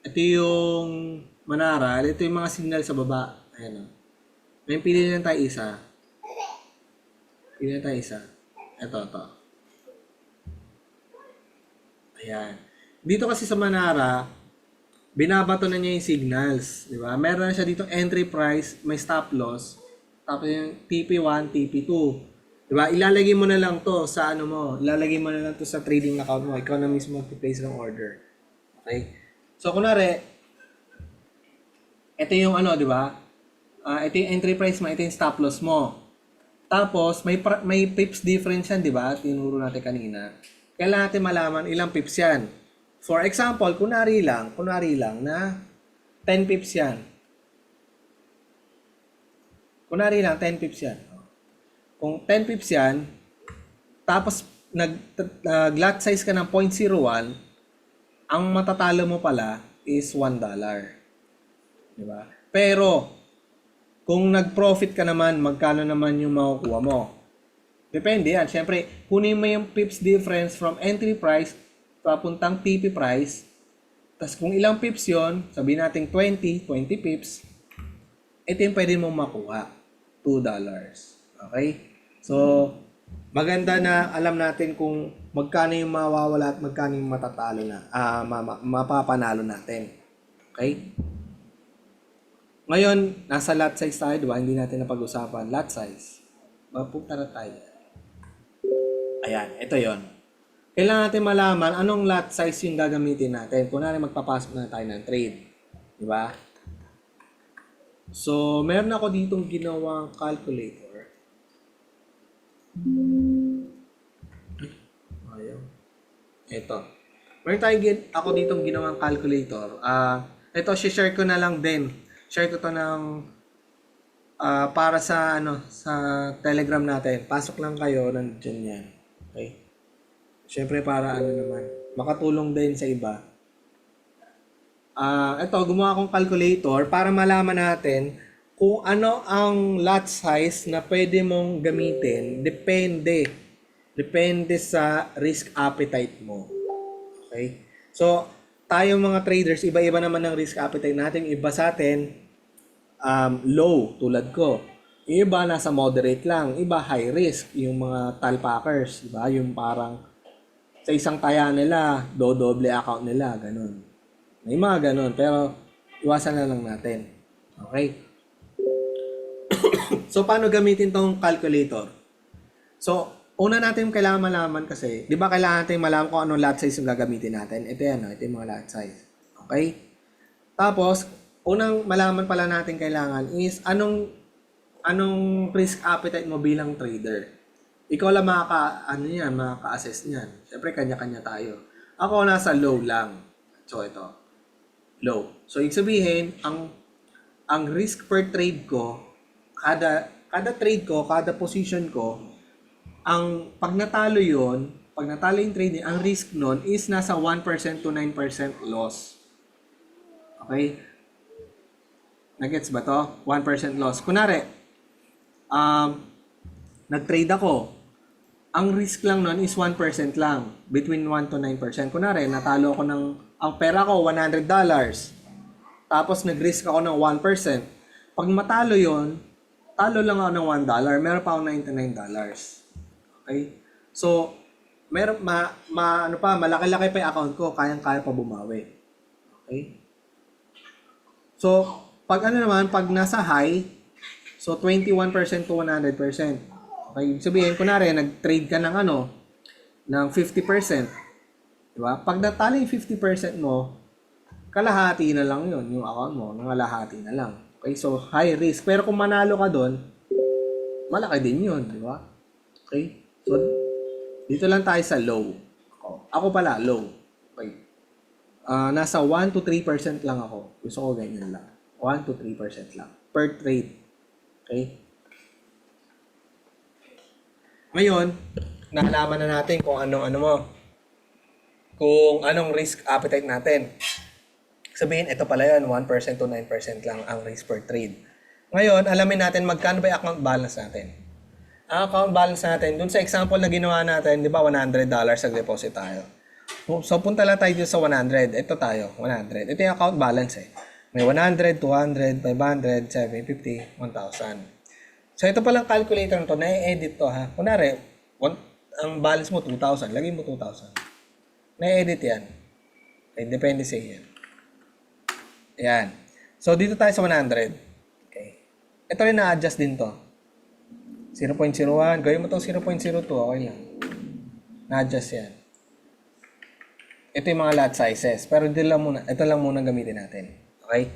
ito yung Manara, ito yung mga signal sa baba. Ayan o. Ngayon, pili lang tayo isa. Pili lang tayo isa. Ito. Ayan. Dito kasi sa Manara, binabato na niya yung signals. Di ba? Meron na siya dito entry price, may stop loss. Tapos yung TP1, TP2. Diba? Ilalagay mo na lang to sa ilalagay mo na lang to sa trading account mo. Ikaw na mismo mag-place ng order. Okay? So, kunwari, ito yung di ba? Ito yung entry price mo, ito yung stop loss mo. Tapos, may pips difference yan, di ba? Tinuro natin kanina. Kailangan natin malaman ilang pips yan. For example, kunwari lang na 10 pips yan. Kunwari lang, 10 pips yan. Kung 10 pips yan, tapos nag-lot size ka ng 0.01, ang matatalo mo pala is $1. Diba? Pero, kung nag-profit ka naman, magkano naman yung makukuha mo? Depende yan. Siyempre, kunin mo yung pips difference from entry price papuntang TP price. Tapos kung ilang pips yon, sabihin natin 20 pips, ito yung pwede mong makuha. $2. Okay? So, maganda na alam natin kung magkano yung mawawala at magkano yung matatalo na, mapapanalo natin. Okay? Ngayon, nasa lot size tayo, diba? Hindi natin napag-usapan. Lot size. Mapunta na tayo. Ayan, ito yon. Kailangan natin malaman anong lot size yung gagamitin natin. Kunwari magpapasok na tayo ng trade. Diba? So, meron ako ditong ginawang calculator. Ayaw. Ito. Ako ditong ginawang calculator. Ito, share ko na lang din. Share ko to ng para sa sa Telegram natin. Pasok lang kayo, nandiyan yan. Okay? Siyempre para naman, makatulong din sa iba. Ito, gumawa akong calculator para malaman natin kung ano ang lot size na pwede mong gamitin. Depende sa risk appetite mo. Okay? So, tayong mga traders, iba-iba naman ang risk appetite natin. Iba sa atin, low, tulad ko. Iba nasa moderate lang. Iba high risk, yung mga talpackers. Diba? Yung parang sa isang taya nila, doble account nila, ganun. May mga ganun, pero iwasan na lang natin. Okay? So, paano gamitin tong calculator? So, una natin kailangan malaman kasi, di ba kailangan natin malaman kung anong lot size yung gagamitin natin? Ito yan, ito yung mga lot size. Okay? Tapos, unang malaman pala natin kailangan is anong risk appetite mo bilang trader. Ikaw lang makaka-assess niyan. Siyempre, kanya-kanya tayo. Ako nasa low lang. So, ito. Low. So, ibig sabihin, ang risk per trade ko, kada trade ko, kada position ko, pag natalo yung trade, ang risk nun is nasa 1% to 9% loss. Okay? Nagets ba to? 1% loss. Kunwari, nag-trade ako. Ang risk lang nun is 1% lang. Between 1 to 9%. Kunwari, natalo ako ang pera ko, $100. Tapos nag-risk ako ng 1%. Pag matalo yon, talo lang ako ng $1, meron pa akong $99. Okay? So, malaki-laki pa yung account ko, kayang-kaya pa bumawi. Okay? So, pag nasa high, so 21% to 100%. Okay? Sabihin, kunwari, nag-trade ka ng ng 50%. Diba? Pag natalo yung 50% mo, kalahati na lang yun, yung account mo, nangalahati na lang. Okay, so high risk. Pero kung manalo ka doon, malaki din yun, di ba? Okay? So, dito lang tayo sa low. Ako pala, low. Okay. Nasa 1 to 3% lang ako. Gusto ko ganyan lang. 1 to 3% lang. Per trade. Okay? Ngayon, nalaman na natin kung kung anong risk appetite natin. Sabihin, ito pala yun, 1% to 9% lang ang risk per trade. Ngayon, alamin natin magkano ba yung account balance natin. Ang account balance natin, dun sa example na ginawa natin, di ba, $100 nag-deposit tayo. So, punta lang tayo dito sa 100. Ito tayo, 100. Ito yung account balance eh. May 100, 200, 500, 750, 1,000. So, ito palang calculator na to, na-edit to ha. Kunwari, ang balance mo 2,000, lagay mo 2,000. Na-edit yan. Okay, depende sa iyo. Ayan. So, dito tayo sa 100. Okay. Ito rin na-adjust din to. 0.01. Gawin mo itong 0.02. Okay lang. Na-adjust yan. Ito yung mga lot sizes. Pero ito lang muna gamitin natin. Okay?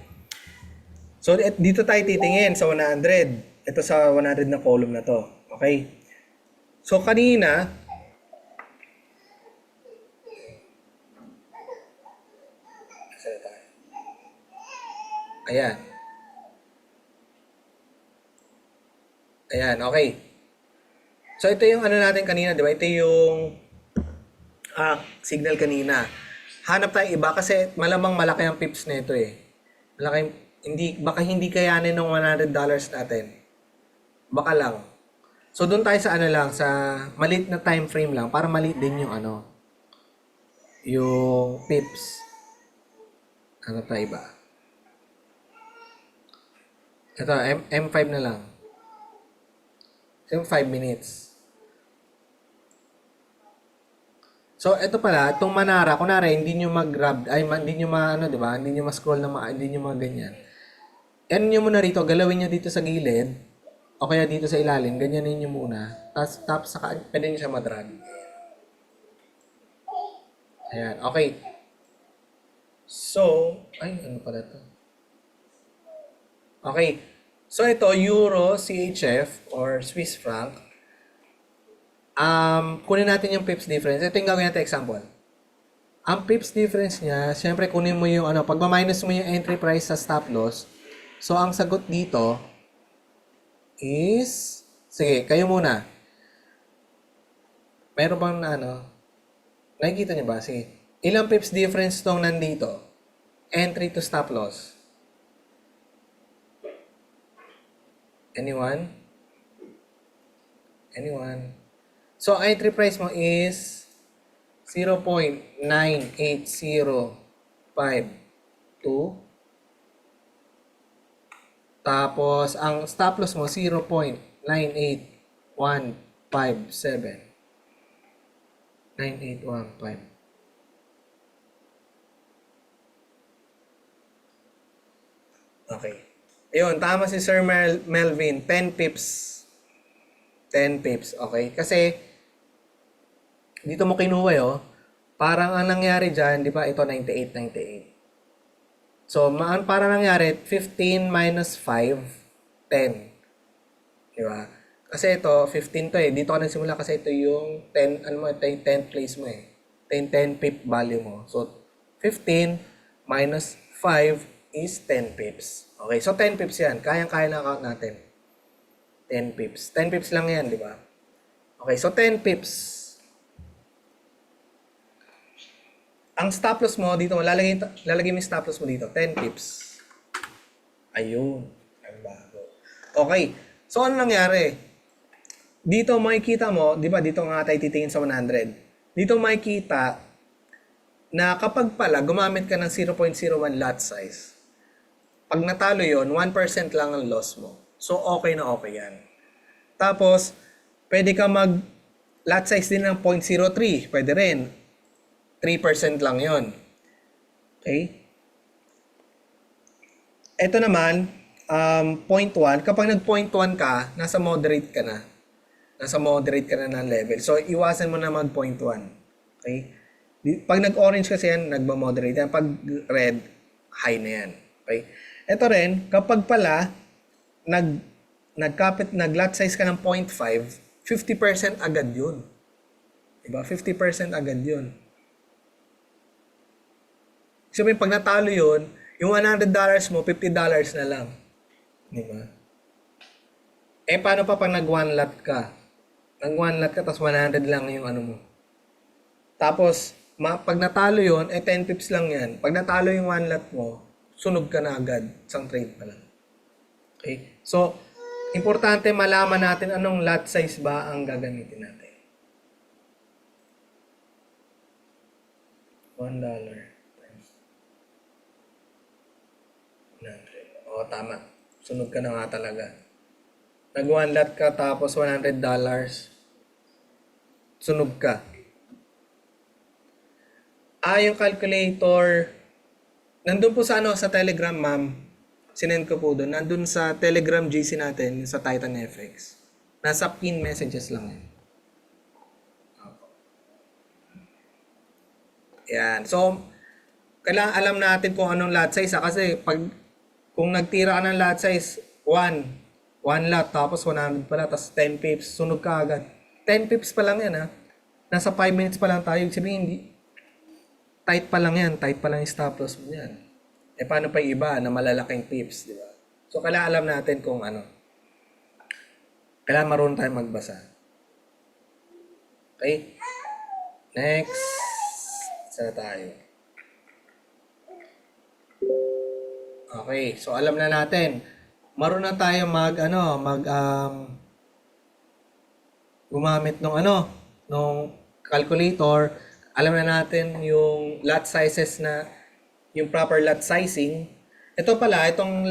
So, dito tayo titingin sa 100. Ito sa 100 na column na to. Okay? So, kanina, ayan. Ayan, okay. So, ito yung ano natin kanina, di ba? Ito yung signal kanina. Hanap tayo iba kasi malamang malaki ang pips nito eh. Malaki, baka hindi kayanin ng $100 natin. Baka lang. So, doon tayo sa ano lang, sa maliit na time frame lang para maliit din yung ano, yung pips. Hanap tayo iba. Ito, M5 na lang. Yung 5 minutes. So, ito pala, itong Manara, kunwari, hindi nyo mag-grab, hindi nyo di ba? Hindi nyo ma-scroll hindi nyo ganyan. Yan nyo muna rito, galawin nyo dito sa gilid, o kaya dito sa ilalim, ganyanin nyo muna. Tapos, pwede nyo siya madrag. Ayan, okay. So, ano pala to? Okay. So, ito, Euro, CHF, or Swiss franc. Kunin natin yung pips difference. Ito yung gagawin natin example. Ang pips difference niya, syempre kunin mo yung pag ma-minus mo yung entry price sa stop loss. So, ang sagot dito is, sige, kayo muna. Meron bang nakikita niyo ba? Sige. Ilang pips difference tong nandito? Entry to stop loss. Anyone? So, entry price mo is 0.98052. Tapos, ang stop loss mo, 0.98157. 9815. Okay. Ayun, tama si Sir Melvin. 10 pips. 10 pips, okay? Kasi, dito mo kinuha parang ang nangyari dyan, di ba, ito 98. So, parang nangyari, 15 minus 5, 10. Di ba? Kasi ito, 15 to eh. Dito ka nagsimula kasi ito yung 10, ito yung 10th place mo eh. Ito yung 10 pip value mo. So, 15 minus 5 is 10 pips. Okay, so 10 pips yan. Kayang-kaya na account natin. 10 pips. 10 pips lang yan, di ba? Okay, so 10 pips. Ang stop loss mo dito, lalagay mo yung stop loss mo dito, 10 pips. Ayun. Ang bago. Okay, so ano nangyari? Dito makikita mo, di ba dito nga tayo titingin sa 100. Dito makikita na kapag pala gumamit ka ng 0.01 lot size, pag natalo yon 1% lang ang loss mo. So, okay na okay yan. Tapos, pwede ka lot size din ng 0.03. Pwede rin. 3% lang yon. Okay? Ito naman, 0.1. Kapag nag-0.1 ka, nasa moderate ka na. Nasa moderate ka na ng level. So, iwasan mo na mag-0.1. Okay? Pag nag-orange kasi yan, nagma-moderate yan. Pag red, high na yan. Okay? Ito rin, kapag pala, nag-lot size ka ng 0.5, 50% agad yun. Diba? 50% agad yun. So, pag natalo yun, yung $100 mo, $50 na lang. Diba? Eh, paano pa pag nag-one lot ka? Nag-one lot ka, tapos 100 lang yung mo. Tapos, pag natalo yun, 10 pips lang yan. Pag natalo yung one lot mo, sunog ka na agad. Isang trade pa lang. Okay? Okay? So, importante malaman natin anong lot size ba ang gagamitin natin. $1 times 100. Oo, tama. Sunod ka na nga talaga. Nag 1 lot ka tapos $100. Sunog ka. Yung calculator, nandun po sa sa Telegram, ma'am. Sinend ko po doon. Nandun sa Telegram GC natin, sa Titan FX. Nasa pin messages lang yan. Yan. So, kailangan alam natin kung anong lot size. Kasi kung nagtira ka ng lot size, 1 lot, tapos 100 pala, tapos 10 pips, sunog ka agad. 10 pips pa lang yan, ha. Nasa 5 minutes pa lang tayo. Sabihin, hindi. Tight pa lang yan. Tight pa lang yung stop loss mo yan. Paano pa yung iba na malalaking pips, di ba? So, kailangan alam natin kung ano. Kailangan marunong tayo magbasa. Okay? Next. Sana tayo. Okay. So, alam na natin. Marunong tayo gumamit nung calculator. Alam na natin yung lot sizes yung proper lot sizing. Ito pala, itong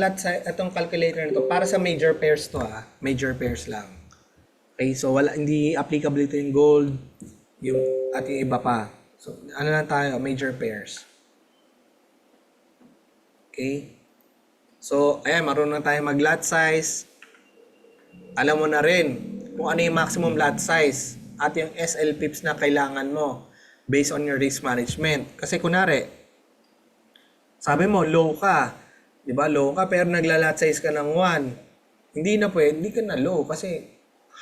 calculator nito para sa major pairs to, major pairs lang. Okay, so hindi applicable ito yung gold, at yung iba pa. So ano lang tayo, major pairs. Okay? So ayan, marunong tayo mag lot size. Alam mo na rin kung ano yung maximum lot size at yung SL pips na kailangan mo based on your risk management. Kasi kunwari, sabi mo, low ka. Di ba? Low ka, pero nagla-lot size ka ng 1. Hindi na pwede, hindi ka na low kasi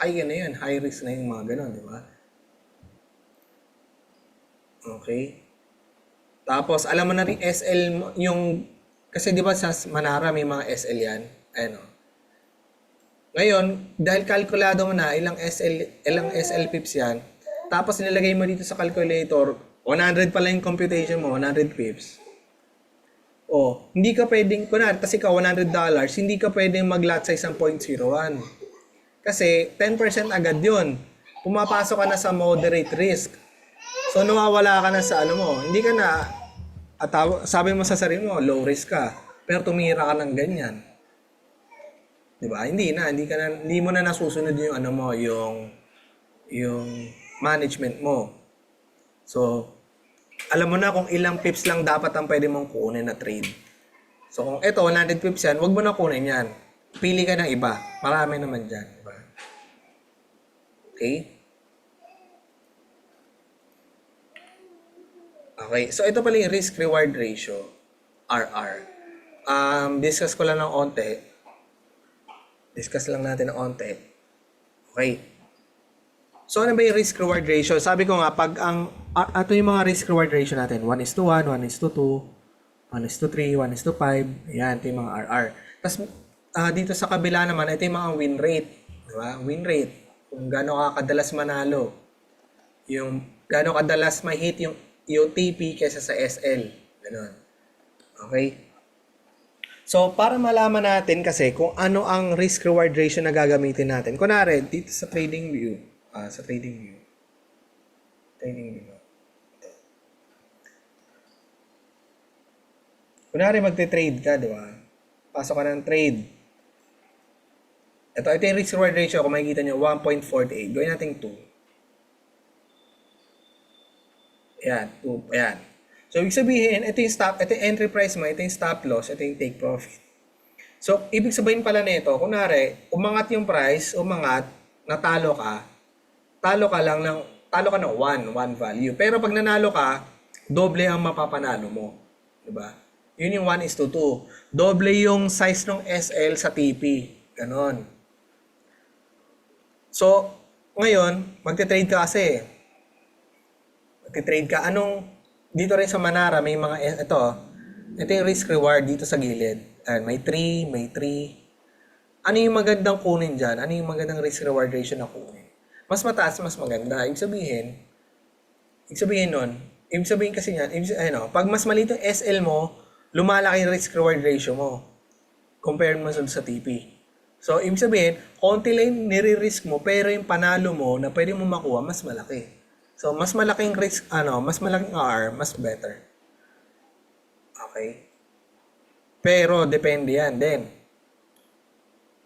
high ka na yan. High risk na yung mga ganun, di ba? Okay. Tapos, alam mo na rin SL, kasi di ba sa Manara may mga SL yan? Ano? Ngayon, dahil kalkulado mo na ilang SL pips yan, tapos nilagay mo dito sa calculator, 100 pala yung computation mo, 100 pips. Hindi ka pwedeng, kunwari, kasi ikaw $100, hindi ka pwedeng mag-lot size ng 0.01. Kasi 10% agad yun. Pumapasok ka na sa moderate risk. So, nawawala ka na sa hindi ka na, sabi mo sa sarili mo, low risk ka. Pero tumira ka ng ganyan. Diba? Hindi mo na nasusunod yung yung management mo. So, alam mo na kung ilang pips lang dapat ang pwede mong kunin na trade. So, kung ito, 100 pips yan, huwag mo na kunin yan. Pili ka ng iba. Marami naman dyan. Diba? Okay? Okay. So, ito pala yung risk-reward ratio. RR. Discuss ko lang ng onte. Discuss lang natin ng onte. Okay. So, ano ba yung risk-reward ratio? Sabi ko nga, ito yung mga risk-reward ratio natin. 1:1, 1:2, 1:3, 1:5. Ayan, ito yung mga RR. Tapos, dito sa kabila naman, ito yung mga win rate. Diba? Win rate. Kung gaano ka kadalas manalo. Yung gaano kadalas ma-hit yung UTP kaysa sa SL. Ganun. Okay? So, para malaman natin kasi kung ano ang risk-reward ratio na gagamitin natin. Kunwari, dito sa trading view. Trading view. Ito. Kunwari magte-trade ka, di ba? Pasok ka ng trade. Ito yung risk-reward ratio. Kung makikita nyo, 1.48. Gawin natin 2. Ayan, 2. Ayan. So, ibig sabihin, ito yung entry price mo, ito yung stop loss, ito yung take profit. So, ibig sabihin pala nito, kunwari, umangat yung price, natalo ka ng 1 value. Pero pag nanalo ka, doble ang mapapanalo mo. Diba? Yun yung 1:2. Doble yung size ng SL sa TP. Ganon. So, ngayon, magte-trade ka kasi. Dito rin sa Manara, may mga, ito yung risk reward dito sa gilid. May 3, may 3. Ano yung magandang kunin dyan? Ano yung magandang risk reward ratio na kunin? Mas mataas, mas maganda. Ibig sabihin kasi yan, pag mas maliit yung SL mo, lumalaki yung risk-reward ratio mo. Compare mo sa TP. So, ibig sabihin, konti lang nire-risk mo, pero yung panalo mo na pwede mo makuha, mas malaki. So, mas malaking risk, mas malaking R, mas better. Okay? Pero, depende yan din.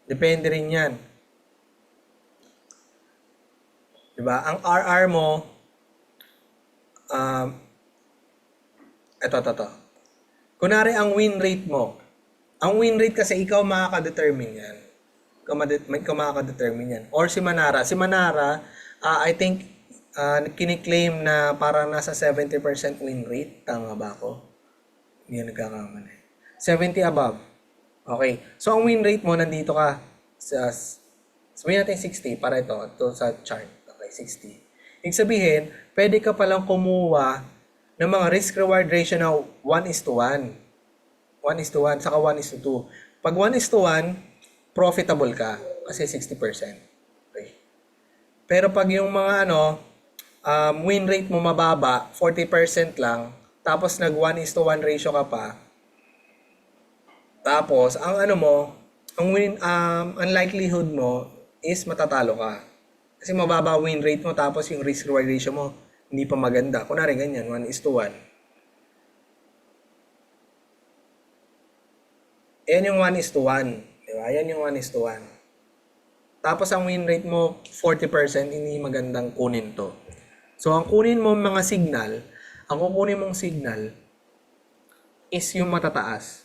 Depende rin yan. Diba? Ang RR mo, um, ito. Kunwari, ang win rate mo. Ang win rate kasi ikaw makaka-determine yan. Ikaw makaka-determine yan. Or si Manara. Si Manara, I think, kiniklaim na parang nasa 70% win rate. Tama ba ako? Hindi yan nagkakamali. 70 above. Okay. So, ang win rate mo, nandito ka sabihin natin 60 para ito sa chart. Okay, 60. Ibig sabihin, pwede ka palang kumuha ng mga risk-reward ratio na 1:1. 1:1, saka 1:2. Pag 1:1, profitable ka kasi 60%. Okay. Pero pag yung mga win rate mo mababa, 40% lang, tapos nag 1:1 ratio ka pa, tapos ang ang likelihood mo is matatalo ka. Kasi mababa win rate mo, tapos yung risk-reward ratio mo hindi pa maganda. Kunwari ganyan, 1:1. Ayan yung 1:1. Diba? Ayan yung 1:1. Tapos ang win rate mo, 40%, hindi magandang kunin to. So, ang kunin mo mga signal, ang kukunin mong signal is yung matataas.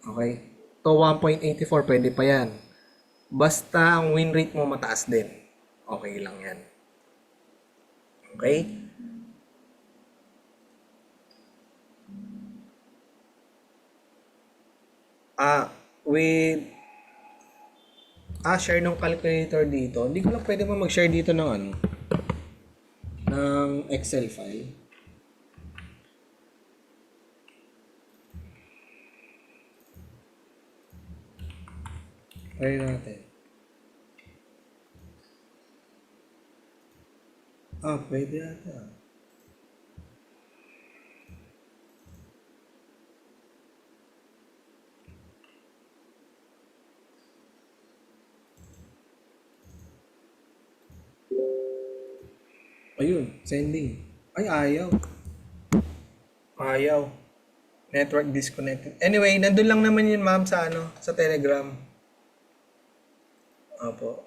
Okay? To 1.84, pwede pa yan. Basta ang win rate mo mataas din. Okay lang yan. Okay? Share ng calculator dito. Hindi ko lang pwede mo mag-share dito ng ng Excel file. Try natin. Pwede ata. Ayun, sending. Ay, ayaw. Ayaw. Network disconnected. Anyway, nandun lang naman yun, ma'am, sa Telegram. Opo.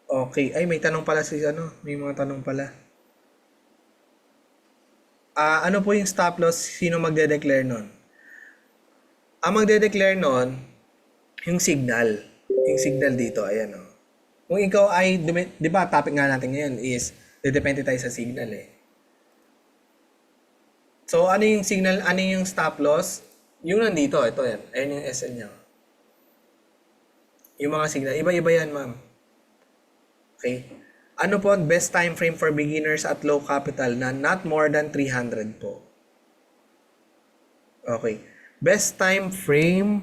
Okay. Ay, may tanong pala may mga tanong pala. Ano po yung stop loss? Sino magde-declare nun? Ang magde-declare nun, yung signal. Yung signal dito, ayan o. Kung ikaw ay, di ba, topic nga natin ngayon is, depende tayo sa signal eh. So, ano yung signal, ano yung stop loss? Yung nandito, ito yan. Ayan yung SL niya. Yung mga signal, iba-iba yan, ma'am. Okay? Ano po ang best time frame for beginners at low capital na not more than 300 po? Okay. Best time frame,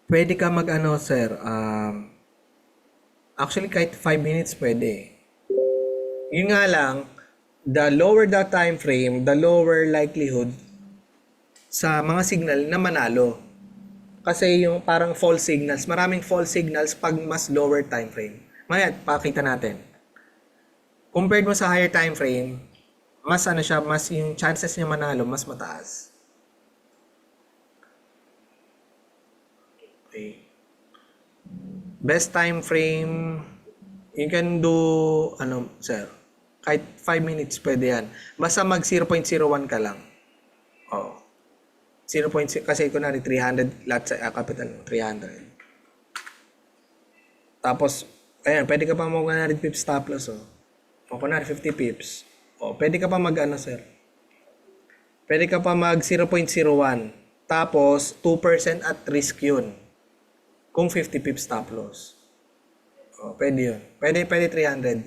pwede ka sir, actually kahit 5 minutes pwede. Yun nga lang, the lower the time frame, the lower likelihood sa mga signal na manalo. Kasi yung parang false signals, maraming false signals pag mas lower time frame. Maya, pakita natin. Compared mo sa higher time frame, mas mas yung chances niya manalo, mas mataas. Okay. Best time frame, you can do, sir, kahit 5 minutes pwede yan. Basta mag 0.01 ka lang. Oo. 0.0, kasi kunwari 300, lahat sa capital, 300. Tapos, ayan, pwede ka pa mag 100 pips stop loss, oh. O kunwari 50 pips. O, pwede ka pa mag sir. Pwede ka pa mag 0.01. Tapos, 2% at risk yun. Kung 50 pips stop loss. O, pwede yun. Pwede 300.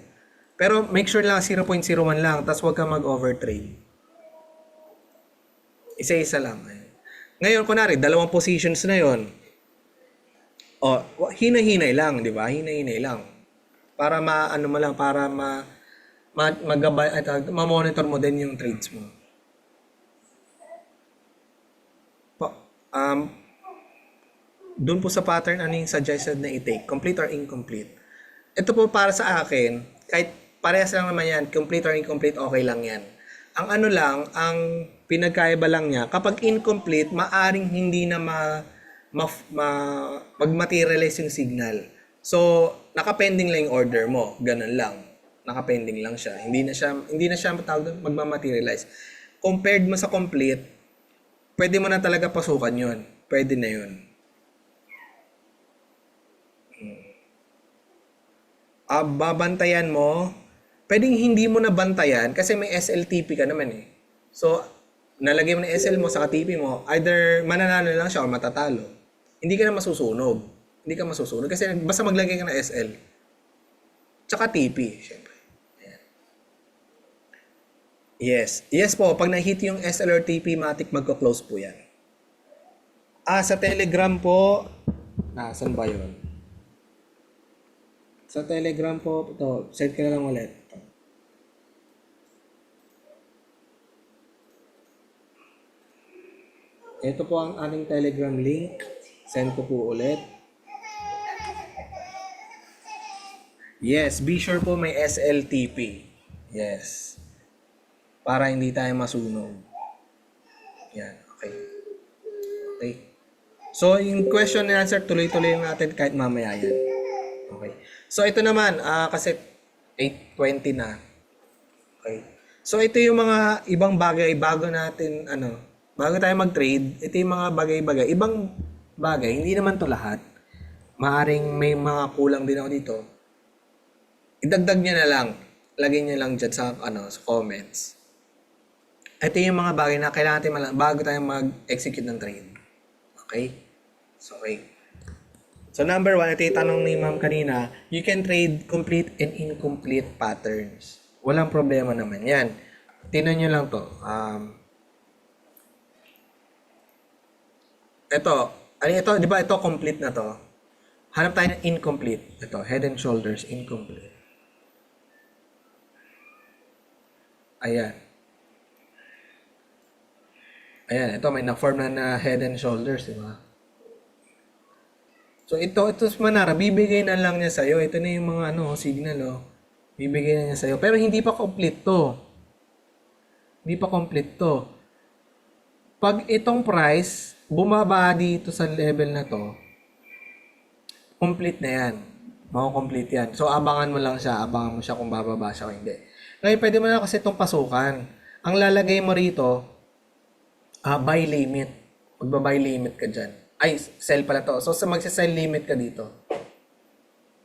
Pero make sure lang 0.01 lang, tapos huwag ka mag-overtrade. Isa-isa lang. Ayan. Ngayon, kunwari, 2 positions na yon. O, hina-hinay lang, di ba? Hina-hinay lang. Para para ma-monitor mo din yung trades mo. doon po sa pattern, ano yung suggested na i-take? Complete or incomplete? Ito po para sa akin, kahit parehas lang naman yan, complete or incomplete, okay lang yan. Ang ano lang, ang pinagkaiba lang niya, kapag incomplete, maaring hindi na mag-materialize yung signal. So, nakapending lang yung order mo. Ganun lang. Nakapending lang siya. Hindi na siya magmamaterialize. Compared mo sa complete, pwede mo na talaga pasukan yun. Pwede na yun. Babantayan mo, pwedeng hindi mo na bantayan kasi may SLTP ka naman eh. So, nalagay mo na SL mo sa TP mo, either mananalo lang siya o matatalo. Hindi ka na masusunog. Hindi ka masusunog kasi basta maglagay ka ng SL. Tsaka TP, syempre. Ayan. Yes. Yes po, pag na-hit yung SL or TP, matik magko-close po yan. Sa Telegram po, saan ba yun? Sa Telegram po, ito, send ka na lang ulit. Ito po ang ating Telegram link. Send ko po ulit. Yes, be sure po may SLTP. Yes. Para hindi tayo masunog. Yan, okay. Okay. So, yung question and answer, tuloy-tuloy natin kahit mamaya yan. Okay. So, ito naman, kasi 8:20 na. Okay. So, ito yung mga ibang bagay, bago tayo mag-trade, ito yung mga bagay-bagay. Ibang bagay, hindi naman to lahat. Maaring may mga kulang din ako dito. Idagdag niya na lang. Lagay niya lang dyan sa comments. Ito yung mga bagay na kailangan natin bago tayo mag-execute ng trade. Okay? So, okay. So, number 1, ito yung tanong ni ma'am kanina, you can trade complete and incomplete patterns. Walang problema naman yan. Tingnan nyo lang to. Ito, di ba ito complete na to? Hanap tayo ng incomplete. Ito, head and shoulders, incomplete. Ayan. Ayan, ito may na-form na head and shoulders, di ba? So ito Manara, bibigay na lang niya sa'yo. Ito na yung mga signal, bibigay na niya sa'yo. Pero hindi pa complete to. Hindi pa complete to. Pag itong price, bumaba dito sa level na to, complete na yan. Mako-complete yan. So abangan mo lang siya. Abangan mo siya kung bababa siya o hindi. Ngayon, pwede mo na kasi itong pasukan. Ang lalagay mo rito, buy limit. Magba-buy limit ka dyan. Ay, sell pala to. So, magsa-sell limit ka dito.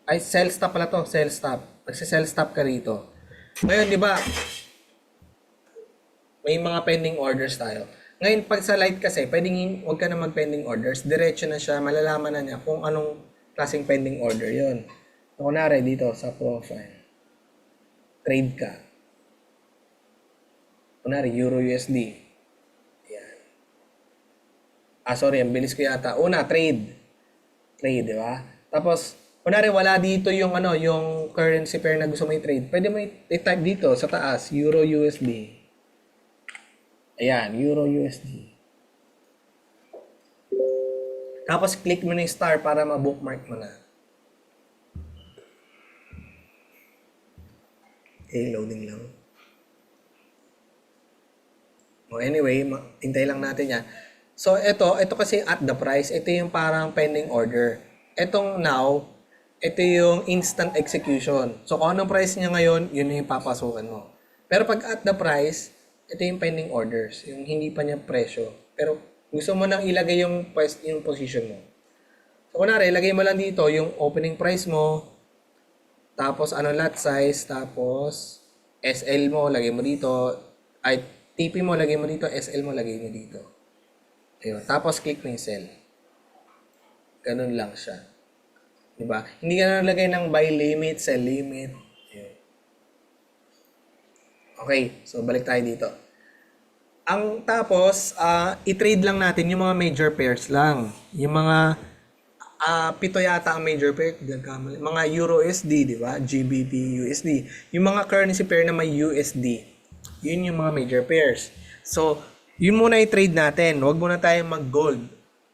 Ay, sell stop pala to. Sell stop. Magsa-sell stop ka rito. Ngayon, di ba, may mga pending orders tayo. Ngayon, pag sa light kasi, pwedeng huwag ka na mag-pending orders. Diretso na siya. Malalaman na niya kung anong klaseng pending order yon. So, kunwari, dito sa profile. Trade ka. Kunwari, Euro USD. Sorry, ang bilis ko yata. Una, trade. Trade, di ba? Tapos, kunwari wala dito yung yung currency pair na gusto mo i-trade. Pwede mo i-type dito sa taas, Euro USD. Ayan, Euro USD. Tapos, click mo na yung star para ma-bookmark mo na. Okay, loading lang. Anyway, hintay lang natin yan. So, ito kasi at the price, ito yung parang pending order. Itong now, ito yung instant execution. So, kung anong price niya ngayon, yun yung papasukan mo. Pero pag at the price, ito yung pending orders, yung hindi pa niya presyo. Pero gusto mo nang ilagay yung position mo. So, kunwari, ilagay mo lang dito yung opening price mo, tapos lot size, tapos SL mo, lagay mo dito, ay TP mo, lagay mo dito, SL mo, lagay mo dito. Ayun. Tapos, click mo yung sell. Ganun lang siya. Diba? Hindi ka na naglagay ng buy limit, sell limit. Ayun. Okay. So, balik tayo dito. Ang tapos, i-trade lang natin yung mga major pairs lang. Yung mga, pito yata ang major pair. Mga Euro USD, di ba? GBP USD. Yung mga currency pair na may USD. Yun yung mga major pairs. So, yun muna i-trade natin. Huwag muna tayong mag-gold.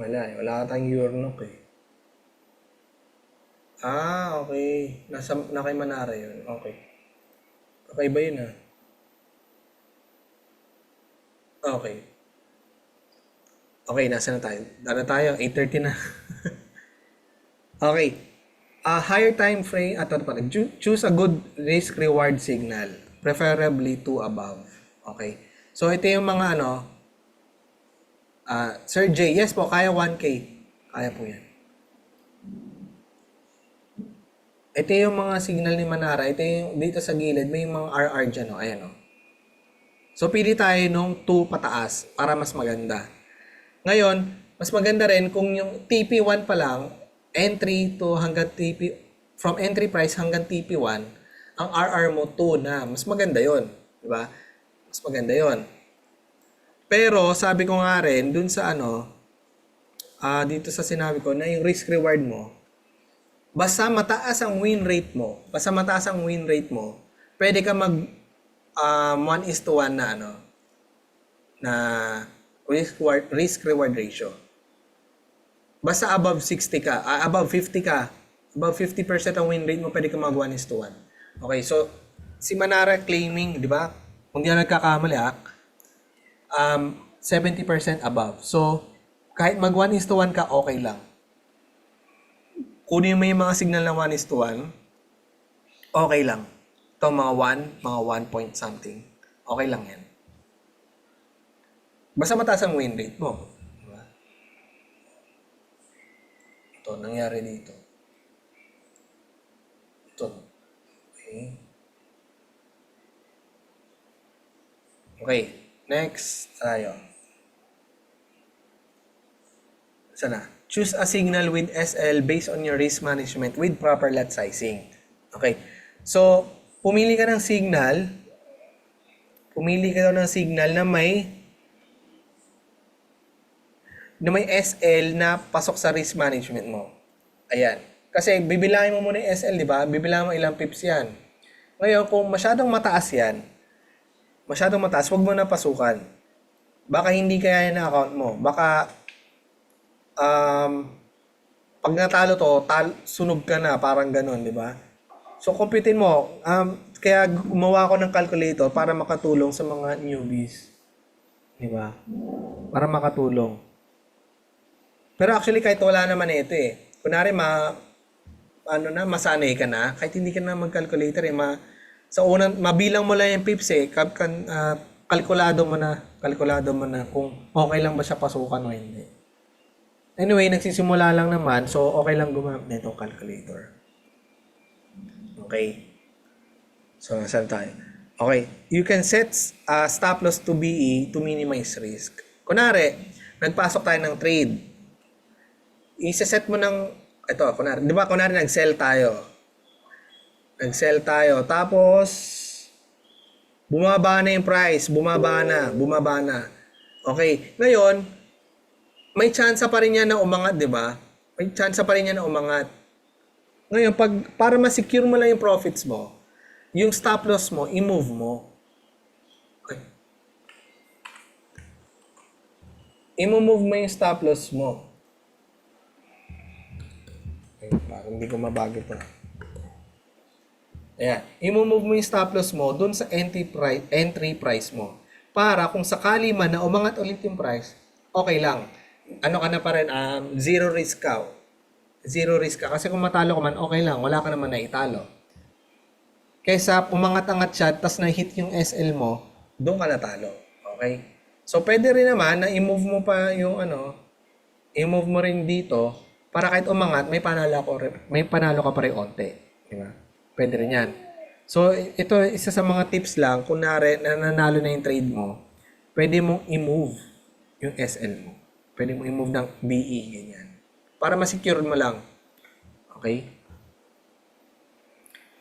Wala eh. Wala ka tayong Yornok eh. Okay. Na kay Manara yun. Okay. Okay ba yun ah? Okay. Okay, nasa na tayo? Ano tayo? 8:30 na. Okay. A higher time frame, ato pa rin. Choose a good risk-reward signal. Preferably 2 above. Okay. So, ito yung mga ano, Sir J, yes po, kaya 1K. Kaya po yan. Ito yung mga signal ni Manara. Ito yung dito sa gilid, may mga RR dyan, oh. Ayan, oh. So, pili tayo nung 2 pataas para mas maganda. Ngayon, mas maganda rin kung yung TP1 pa lang, entry to hanggang TP, from entry price hanggang TP1, ang RR mo 2 na. Mas maganda yon, di ba? Mas maganda yon. Pero, sabi ko nga rin, dun sa ano, dito sa sinabi ko, na yung risk reward mo, basta mataas ang win rate mo, pwede ka mag 1:1 na ano, na risk reward ratio. Basta above 60 ka, above 50 ka, above 50% ang win rate mo, pwede ka mag 1:1. Okay, so si Manara claiming, di ba? Kung di na nagkakamali 70% above. So, kahit mag 1:1 ka, okay lang. Kunin mo yung mga signal na 1:1, okay lang. Ito mga 1 point something. Okay lang yan. Basta mataas ang win rate mo. Diba? Ito, nangyari dito. Ito. Okay. Okay. Next tayo. Sana. Choose a signal with SL based on your risk management with proper lot sizing. Okay. So, pumili ka ng signal. Pumili ka daw ng signal na may SL na pasok sa risk management mo. Ayan. Kasi bibilangin mo muna yung SL, di ba? Bibilangin mo ilang pips yan. Ngayon, kung masyadong mataas yan, huwag mo na pasukan. Baka hindi kaya yan na account mo. Baka, pag natalo to, sunog ka na, parang ganun, di ba? So, computein mo. Kaya gumawa ako ng calculator para makatulong sa mga newbies. Di ba? Para makatulong. Pero actually, kahit wala naman ito eh. Kunwari, masanay ka na. Kahit hindi ka na mag-calculator eh. Sa unang, mabilang mo lang yung pips eh. Kalkulado mo na kung okay lang ba siya pasukan o hindi. Anyway, nagsisimula lang naman. So, okay lang gumamit na itong calculator. Okay. So, saan tayo? Okay. You can set stop loss to BE to minimize risk. Kunwari, nagpasok tayo ng trade. Isa-set mo ng, ito, kunwari, di ba kunwari nag-sell tayo. Tapos, bumaba na yung price. Bumaba na. Okay. Ngayon, may chance pa rin yan na umangat, di ba? Ngayon, para ma-secure mo lang yung profits mo, yung stop loss mo, i-move mo. Okay. I-move mo yung stop loss mo. Okay, parang hindi ko mabago pa. Ayan. I-move mo yung stop loss mo dun sa entry price mo. Para kung sakali man na umangat ulit yung price, okay lang. Ano ka na pa rin, zero risk ka. Kasi kung matalo ka man, okay lang. Wala ka naman na italo. Kaysa umangat-angat siya, tas na-hit yung SL mo, doon ka natalo. Okay? So, pwede rin naman na i-move mo pa yung i-move mo rin dito, para kahit umangat, may panalo ka pa rin onte. Diba? Pwede rin yan. So, ito, isa sa mga tips lang, kung nanalo na yung trade mo, pwede mong i-move yung SL mo. Pwede mong i-move ng BE, ganyan. Para ma-secure mo lang. Okay?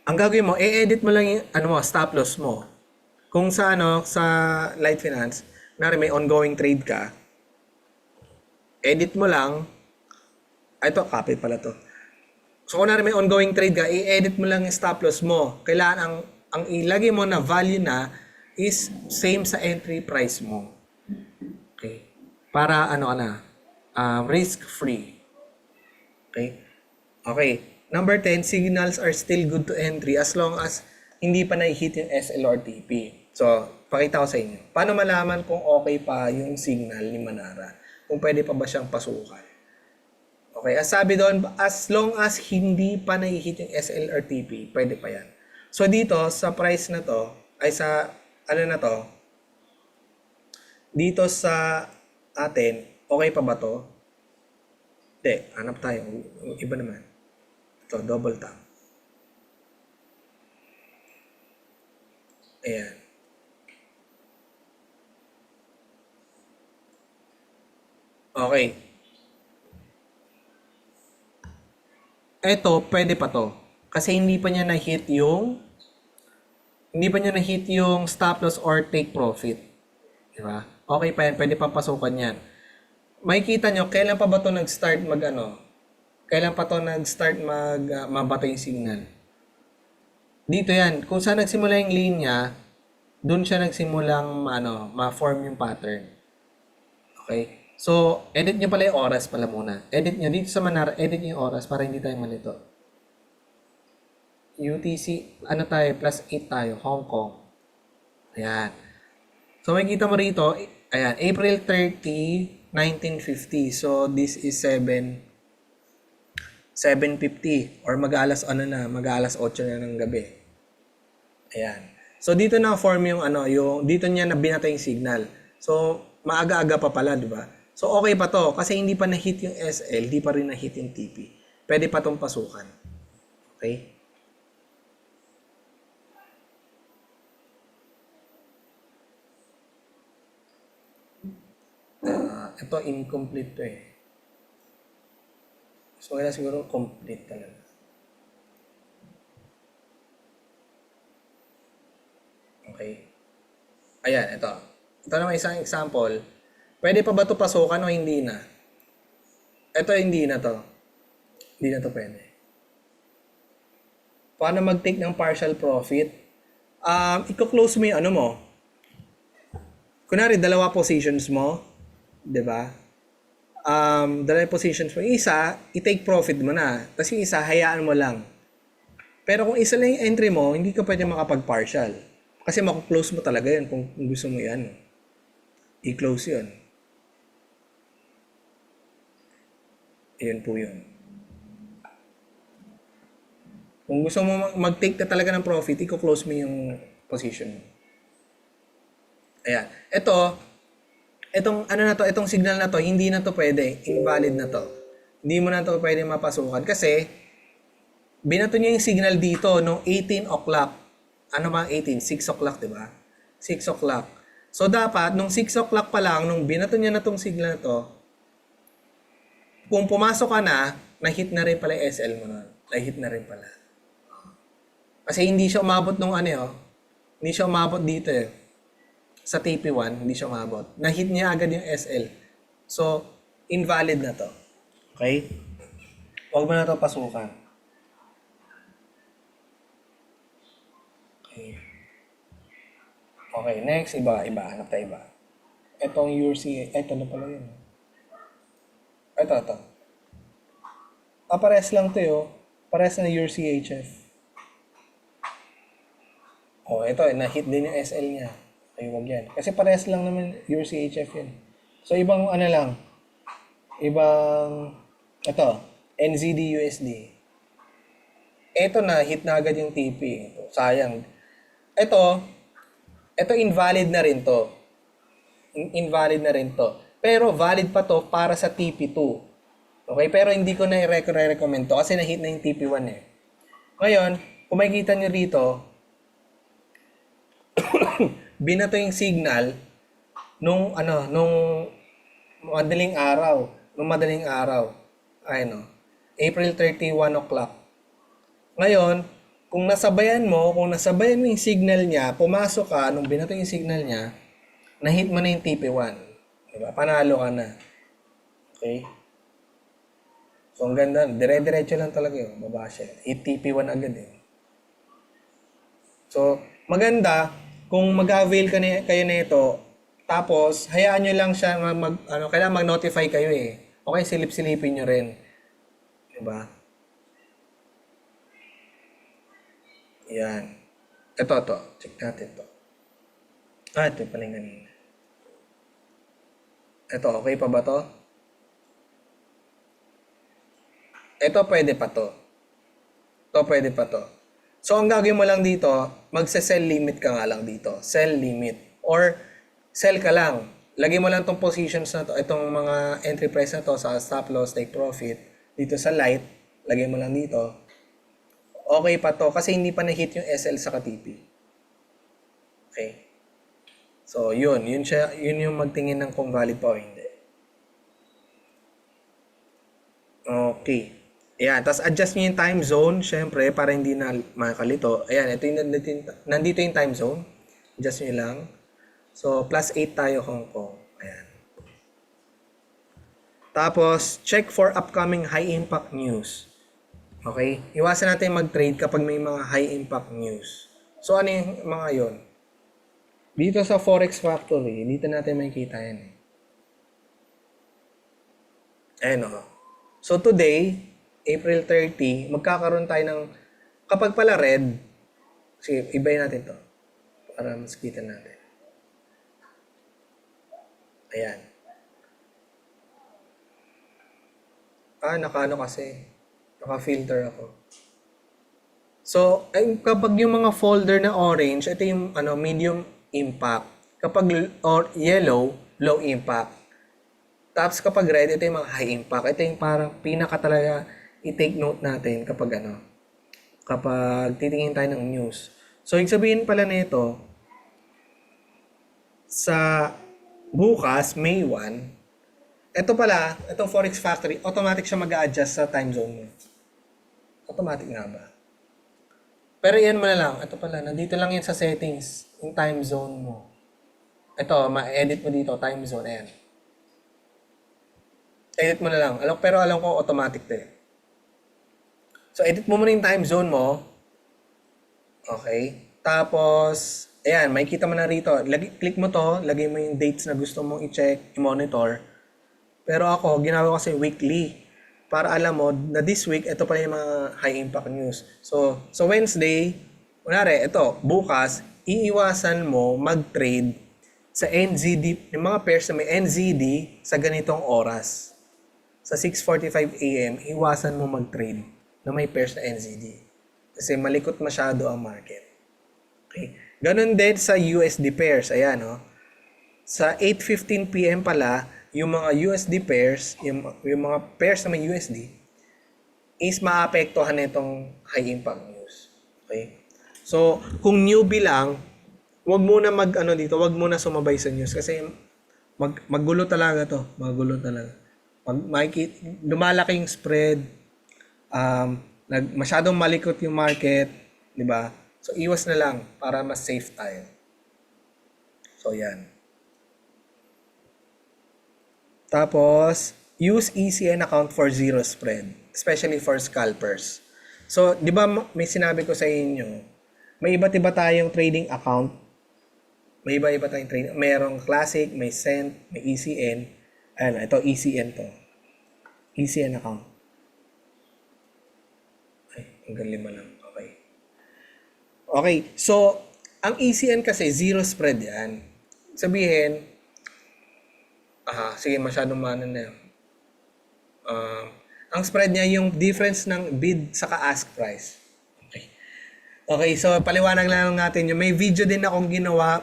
Ang gagawin mo, i-edit mo lang yung stop loss mo. Kung sa sa Light Finance, may ongoing trade ka, edit mo lang. Ito, copy pala to. So, kung may ongoing trade ka, i-edit mo lang yung stop loss mo. Kailangan ang ilagay mo na value na is same sa entry price mo. Okay? Para risk-free. Okay? Okay. Number 10, signals are still good to entry as long as hindi pa na-hit yung SL or TP. So, pakita ko sa inyo. Paano malaman kung okay pa yung signal ni Manara? Kung pwede pa ba siyang pasukan? Okay, as sabi doon, as long as hindi pa na-hit yung SL or TP, pwede pa yan. So, dito, sa price na to, ay sa, ano na to, dito sa atin, okay pa ba to? Hindi, hanap tayo. Iba naman. Ito, double tap. Ayan. Okay. Ito, pwede pa to. Kasi hindi pa niya na-hit yung stop loss or take profit. Di ba? Okay pa yan, pwede pa pasukan yan. Makikita nyo, kailan pa ba to nag-start kailan pa to nag-start mabato yung signal? Dito yan. Kung saan nagsimula yung linya, dun siya nagsimulang ma-form yung pattern. Okay? So, edit nyo pala yung oras pala muna. Edit nyo. Dito sa Manara, edit nyo yung oras para hindi tayo malito. UTC, plus 8 tayo. Hong Kong. Ayan. So, makikita mo rito, ayan, April 30, 1950. So, this is 7:50 or mag-alas 8 na ng gabi. Ayan. So dito na form yung dito niya na binata yung signal. So maaga-aga pa pala, di ba? So okay pa to kasi hindi pa na-hit yung SL, hindi pa rin na-hit yung TP. Pwede pa tong pasukan. Okay? Ito incomplete to eh. So, kaya siguro complete talaga. Okay. Ayan, ito. Ito naman isang example. Pwede pa ba ito pasukan o hindi na? Ito hindi na to. Hindi na to pwede. Paano mag-take ng partial profit? Iko-close mo yung mo. Kunwari, dalawa positions mo. 'Di ba? Dalawa positions mo. Yung isa, i-take profit mo na. Tapos yung isa, hayaan mo lang. Pero kung isa lang yung entry mo, hindi ka pwede makapag-partial. Kasi maku-close mo talaga yun kung gusto mo yan. I-close yun. Ayun po yun. Kung gusto mo mag-take na talaga ng profit, i-close mo yung position mo. Ayan. Itong signal na to, hindi na to pwede. Invalid na to. Hindi mo na to pwede mapasukan kasi binato niya yung signal dito nung 18 o'clock. Ano ba ang 18? 6 o'clock, di ba? 6 o'clock. So, dapat, nung 6 o'clock pa lang, nung binato niya na tong signal na to, kung pumasok ka na, na-hit na rin pala yung SL mo nun. Na-hit na rin pala. Kasi hindi siya umabot nung hindi siya umabot dito eh. Sa TP1, hindi siya umabot. Na-hit niya agad yung SL. So, invalid na to. Okay? Huwag mo na to pasukan. Okay. Okay, next, iba. Hanap tayo iba. Itong URC, ito na pala yun. Ito. Pares lang to yun. Pares na URCHF. Ito, na-hit din yung SL niya. Okay, wag yan. Kasi parehas lang naman your CHF yun. So, ibang ito, NZD USD. Ito na, hit na agad yung TP. Ito, sayang. Ito invalid na rin to. Invalid na rin to. Pero valid pa to para sa TP2. Okay, pero hindi ko na i-recommend to kasi na-hit na yung TP1 eh. Ngayon, kung makikita nyo rito, binato yung signal nung madaling araw. April 30, 1 o'clock. Ngayon, kung nasabayan mo yung signal niya, pumasok ka, nung binato yung signal niya, na-hit mo na yung TP1. Diba? Panalo ka na. Okay? So, ang ganda. Dire-diretso lang talaga yun. Baba siya. Hit TP1 agad eh. So, maganda, kung mag-avail kayo nito, tapos hayaan nyo lang siya kailangan mag-notify kayo eh. Okay, silip-silipin nyo rin. Diba? Yan. Ito. Check natin to. Ito pala yung kanina. Ito, okay pa ba to? Ito, pwede pa to. Ito, pwede pa to. So, ang gagawin mo lang dito, magse-sell limit ka nga lang dito. Sell limit. Or, sell ka lang. Lagay mo lang tong positions na to, itong mga entry price na to sa stop loss, take profit. Dito sa light, lagay mo lang dito. Okay pa to kasi hindi pa na-hit yung SL sa KTP. Okay. So, yun yung magtingin ng kung valid pa o hindi. Okay. Ayan, tapos adjust nyo yung time zone, syempre, para hindi na makalito. Ayan, ito yung nandito yung time zone. Adjust nyo lang. So, +8 tayo Hong Kong. Ayan. Tapos, check for upcoming high impact news. Okay? Iwasan natin mag-trade kapag may mga high impact news. So, ano yung mga yon? Dito sa Forex Factory, dito natin makikita yan. Ayan o. So, today, April 30, magkakaroon tayo ng, kapag pala red, sige, ibayin natin to para mas kita natin. Ayan. Naka-ano kasi. Naka-filter ako. So, kapag yung mga folder na orange, ito yung medium impact. Kapag yellow, low impact. Tapos kapag red, ito yung mga high impact. Ito yung parang pinaka talaga i-take note natin kapag kapag titingin tayo ng news. So, ibig sabihin pala nito, sa bukas, May 1, ito pala, itong Forex Factory, automatic siya mag-a-adjust sa time zone mo. Automatic nga ba? Pero yan mo na lang. Ito pala, nandito lang yan sa settings, yung time zone mo. Ito, ma-edit mo dito, time zone. Ayan. Edit mo na lang. Pero alam ko, automatic to eh. So, edit mo muna yung time zone mo. Okay. Tapos, ayan, makikita mo na rito. Click mo to, lagay mo yung dates na gusto mong i-check, i-monitor. Pero ako, ginawa ko kasi weekly. Para alam mo na this week, ito pa yung mga high impact news. So Wednesday, kunwari, ito, bukas, iiwasan mo mag-trade sa NZD, yung mga pairs na may NZD sa ganitong oras. Sa 6:45 AM, iwasan mo mag-trade na may pairs na NZD. Kasi malikot masyado ang market. Okay. Ganon din sa USD pairs. Ayan, no? Sa 8:15 PM pala, yung mga USD pairs, yung mga pairs na may USD, is maapektuhan nitong high impact news. Okay? So, kung newbie lang, wag muna dito, wag muna sumabay sa news kasi maggulo talaga to. Maggulo talaga. Lumalaki yung spread, masyadong malikot yung market, di ba? So, iwas na lang para mas safe tayo. So, yan. Tapos, use ECN account for zero spread, especially for scalpers. So, di ba may sinabi ko sa inyo, may iba't iba tayong trading account. May iba-iba tayong trading. Merong classic, may cent, may ECN. Ayan, ito ECN to. ECN account. Ay, hanggang 5 lang. Okay. Okay, so, ang ECN kasi, zero spread yan. Sabihin, sige, masyadong manan na yun. Ang spread niya yung difference ng bid sa ask price. Okay, so paliwanag lang natin yun. May video din akong ginawa,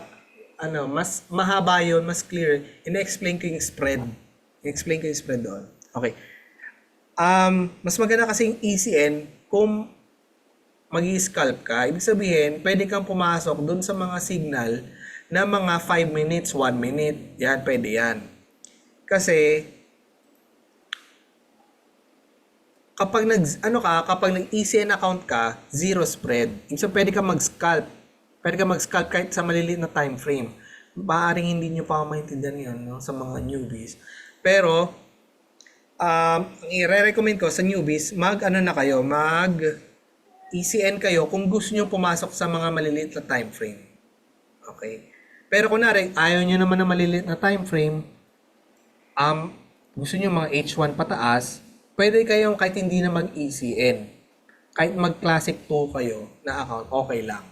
mas mahaba yun, mas clear. Ina-explain ko yung spread. I-explain ko yung spread doon. Okay. Mas maganda kasi yung ECN kung mag-i-scalp ka. Ibig sabihin, pwede kang pumasok doon sa mga signal na mga 5 minutes, 1 minute. Yan, pwede yan. Kasi kapag nag-ECN account ka, zero spread. So pwede ka mag-scalp. Pwede ka mag-scalp kahit sa maliliit na time frame. Maaaring hindi nyo pa maintindihan yan, no, sa mga newbies. Pero ang i-recommend ko sa newbies, mag-ECN kayo kung gusto nyo pumasok sa mga maliliit na time frame. Okay? Pero kunwari, ayaw nyo naman na maliliit na time frame, gusto nyo mga H1 pataas, pwede kayong kahit hindi na mag-ECN. Kahit mag-Classic 2 kayo na account, okay lang.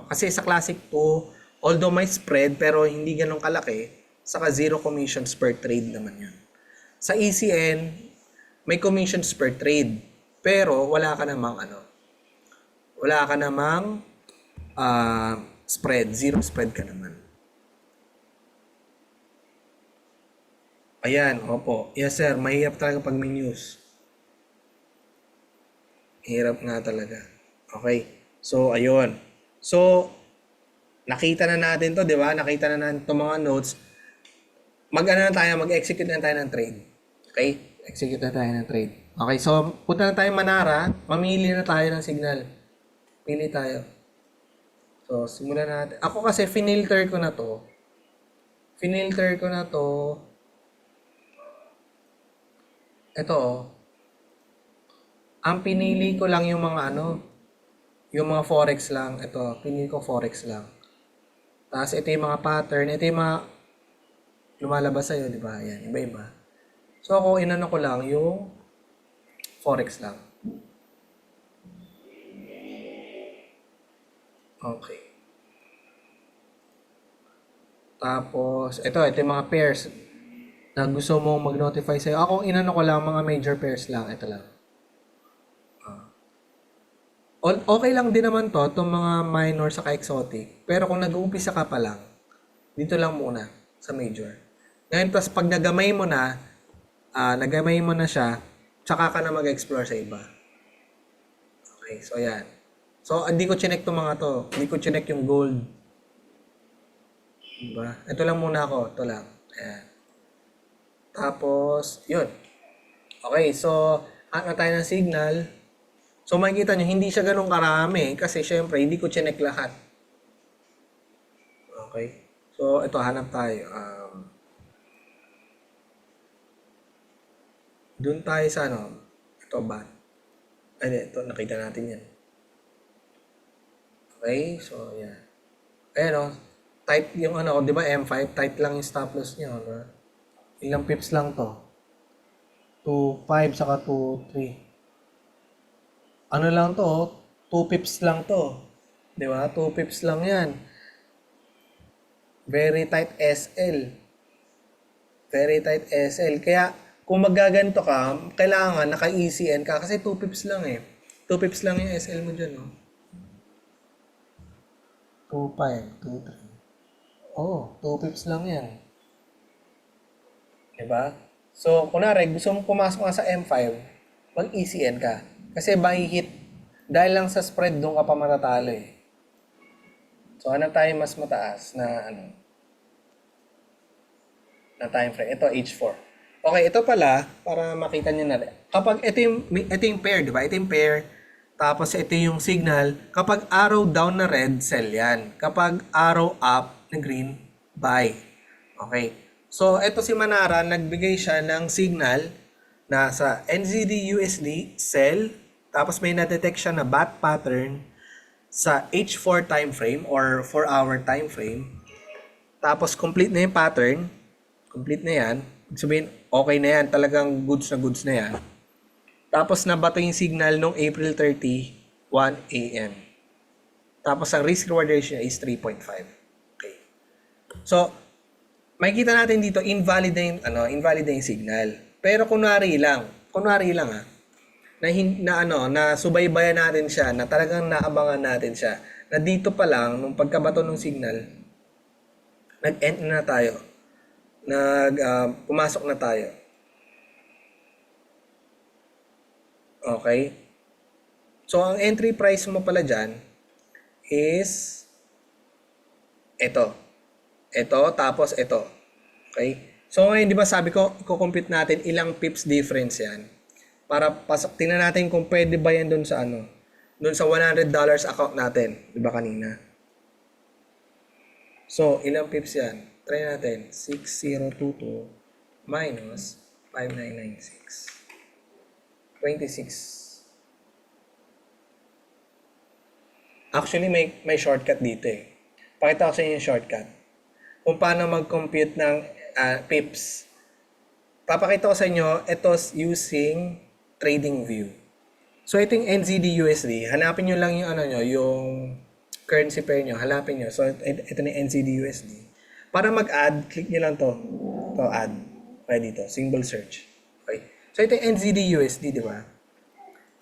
Kasi sa Classic 2, although may spread pero hindi ganun kalaki, saka zero commissions per trade naman yun. Sa ECN, may commissions per trade, pero wala ka namang spread, zero spread ka naman. Ayan, opo. Yes sir, mahirap talaga pag may news. Hirap nga talaga. Okay. So, ayun. So, nakita na natin to, di ba? Nakita na natin itong mga notes. Mag-execute na tayo ng trade. Okay? Execute na tayo ng trade. Okay, so, punta na tayo Manara. Mamili na tayo ng signal. Pili tayo. So, simulan natin. Ako kasi, finilter ko na to. Ito, ang pinili ko lang yung mga yung mga forex lang. Ito, pinili ko forex lang. Tapos ito yung mga pattern, ito yung mga lumalabas sa'yo, di ba? Yan, iba-iba. So ako, inano ko lang yung forex lang. Okay. Tapos, ito yung mga pairs na gusto mong mag-notify sa'yo. Ako, inano ko lang mga major pairs lang. Ito lang. Okay lang din naman to, itong mga minor sa exotic. Pero kung nag-uumpisa ka pa lang, dito lang muna sa major. Ngayon, tapos pag nagamay mo na siya, tsaka ka na mag-explore sa iba. Okay, so yan. So, hindi ko chinek itong mga to. Hindi ko chinek yung gold. Diba? Ito lang muna ako. Ito lang. Ayan. Tapos, yun. Okay, so, na tayo ng signal. So, makikita nyo, hindi siya ganun karami. Kasi, syempre, hindi ko chinek lahat. Okay. So, ito, hanap tayo. Doon tayo sa, ito, bat. Ay, ito, nakita natin yan. Okay, so, yan. Ayan, tight yung di ba, M5, tight lang yung stop loss niya, Ilang pips lang to? 2.5 saka 2.3. Ano lang to, 2 pips lang to. Di ba? 2 pips lang yan. Very tight SL. Very tight SL. Kaya, kung magaganto ka, kailangan naka-ECN ka kasi 2 pips lang eh. 2 pips lang yung SL mo dyan, 2.5, 2.3. 2 pips lang yan. Diba? So, kunwari, gusto mong pumasok nga sa M5, mag-ECN ka. Kasi hit dahil lang sa spread doon ka pa matatalo eh. So, hanap tayo mas mataas na na time frame. Ito, H4. Okay, ito pala, para makita nyo na rin. Kapag ito yung pair, di ba? Ito yung pair. Tapos ito yung signal. Kapag arrow down na red, sell yan. Kapag arrow up na green, buy. Okay. So, ito si Manara, nagbigay siya ng signal na sa NZD USD, sell. Tapos may na-detect siya na bat pattern sa H4 time frame or 4-hour time frame. Tapos complete na yung pattern. Complete na yan. Sabihin, okay na yan. Talagang goods na yan. Tapos nabato yung signal nung April 30, 1 a.m. Tapos ang risk-reward ratio is 3.5. Okay. So, makikita natin dito, invalid na yung signal. Pero kunwari lang na subaybayan natin siya, na talagang naabangan natin siya, na dito pa lang, nung pagkabato ng signal, nag-end na tayo. Pumasok na tayo. Okay? So, ang entry price mo pala dyan is ito. Ito, tapos ito. Okay? So, ngayon, di ba sabi ko, i-compute natin ilang pips difference yan. Para tingnan natin kung pwede ba yan dun sa dun sa $100 account natin. Di ba kanina? So, ilang pips yan? Try natin. 6022 minus 5996. 26. Actually, may shortcut dito eh. Pakita ko sa inyo yung shortcut. Kung paano mag-compute ng pips papakita ko sa inyo, ito using TradingView. So, ito yung NZD-USD. Hanapin nyo lang yung ano nyo, yung currency pair nyo. Hanapin nyo. So, ito na yung NZD-USD. Para mag-add, click nyo lang to. To add. Okay, dito. Symbol search. Okay. So, ito yung NZD-USD, di ba?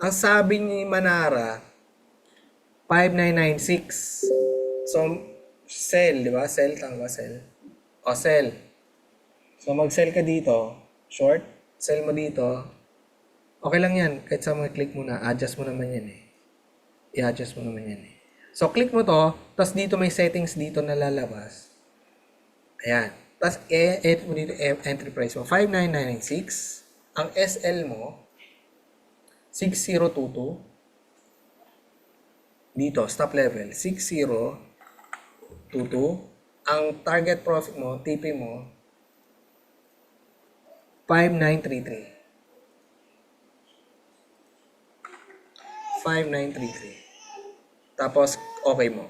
Ang sabi ni Manara, 5996. So, sell, di ba? Sell, tama ba? Sell. O, sell. So, mag-sell ka dito. Short. Sell mo dito. Okay lang yan. Kahit sa mga click mo na, adjust mo naman yan eh. I-adjust mo naman yan eh. So, click mo to. Tapos dito may settings dito na lalabas. Ayan. Tapos, edit mo dito entry price mo. 59996. Ang SL mo, 6022. Dito, stop level, 6022. Ang target profit mo, TP mo, 5933. 5933. Tapos, okay mo.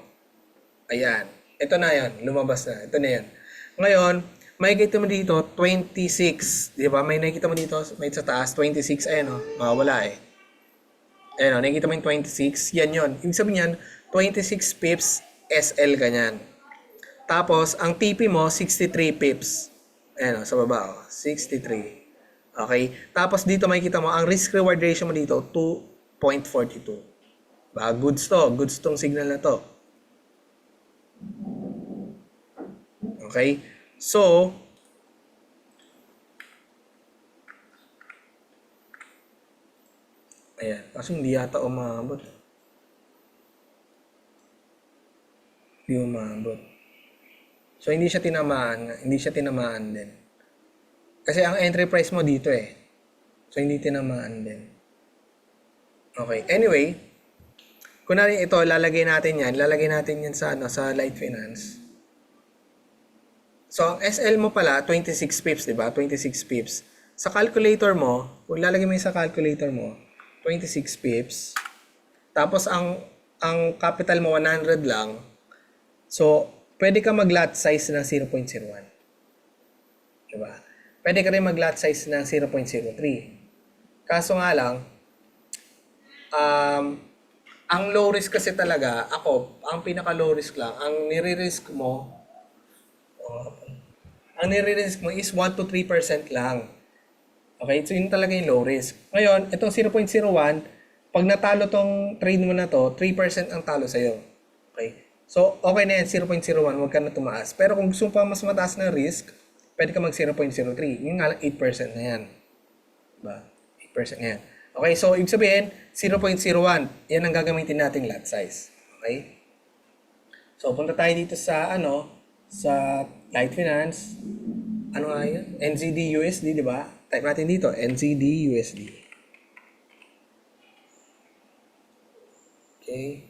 Ayan. Ito na yan. Lumabas na. Ito na yan. Ngayon, makikita mo dito, 26. Di ba? May nakikita mo dito, may sa taas, 26. Ayan o. Wala eh. Ayan o. Nakikita mo yung 26. Yan yun. Ibig sabihin yan, 26 pips SL ganyan. Tapos, ang TP mo, 63 pips. Ayan o. Sa baba o. 63. Okay? Tapos, dito makikita mo, ang risk-reward ratio mo dito, 2.42. Ba, goods to. Goods tong signal na to. Okay? So, ayan. Kasi hindi yata umabot. Hindi umabot. So, hindi siya tinamaan. Hindi siya tinamaan din. Kasi ang entry price mo dito eh. So, hindi tinamaan din. Okay. Anyway, kunwari ito, lalagay natin yan. Lalagay natin yan sa, sa Light Finance. So, ang SL mo pala, 26 pips, di ba? 26 pips. Sa calculator mo, kung lalagay mo yung sa calculator mo, 26 pips. Tapos, ang capital mo, 100 lang. So, pwede ka mag-lot size ng 0.01. Di ba? Pwede ka rin mag-lot size ng 0.03. Kaso nga lang, ang low risk kasi talaga, ako, ang pinaka low risk lang, ang nire-risk mo, is 1 to 3% lang. Okay? So, yun talaga yung low risk. Ngayon, itong 0.01, pag natalo tong trade mo na to, 3% ang talo sa'yo. Okay? So, okay na yan, 0.01, huwag ka na tumaas. Pero kung gusto pa mas mataas na risk, pwede ka mag 0.03. Yung nga lang, 8% na yan. Diba? 8% na yan. Okay, so, ibig sabihin, 0.01. Yan ang gagamitin nating lot size. Okay? So, punta tayo dito sa, sa Light Finance. Ano nga yun? NZD USD, di ba? Type natin dito, NZD USD. Okay.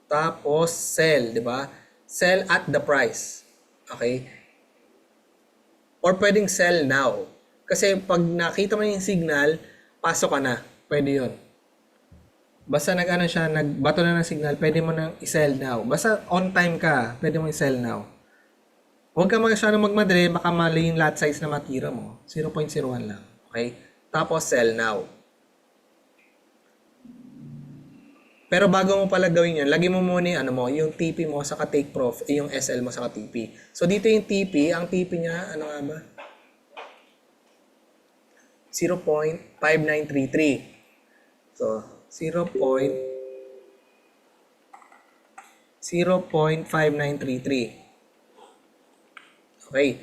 Tapos, sell, di ba? Sell at the price. Okay? Or pwedeng sell now. Kasi pag nakita mo yung signal, pasok ka na. Pwede yun. Basta nagbato na ng signal, pwede mo nang i-sell now. Basta on time ka, pwede mo i-sell now. Huwag ka masyadong magmadali, baka mali yung lot size na matira mo. 0.01 lang. Okay? Tapos sell now. Pero bago mo pala gawin yun, lagi mo muna yung, yung TP mo sa take profit, yung SL mo sa TP. So dito yung TP, ang TP niya, ano nga ba? 0.5933. So, 0.5933. Okay.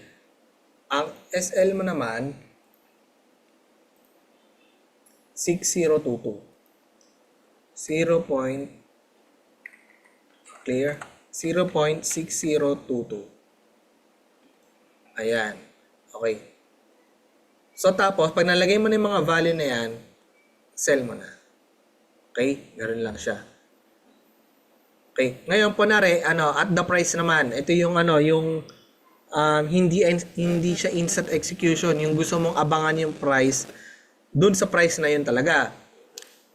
Ang SL mo naman, 6022. 0. Clear? 0.6022. Ayan. Okay. So, tapos, pag nalagay mo na yung mga value na yan, sell mo na. Okay? Ganun lang siya. Okay. Ngayon, punari, at the price naman. Ito yung, hindi siya instant execution. Yung gusto mong abangan yung price, dun sa price na yun talaga.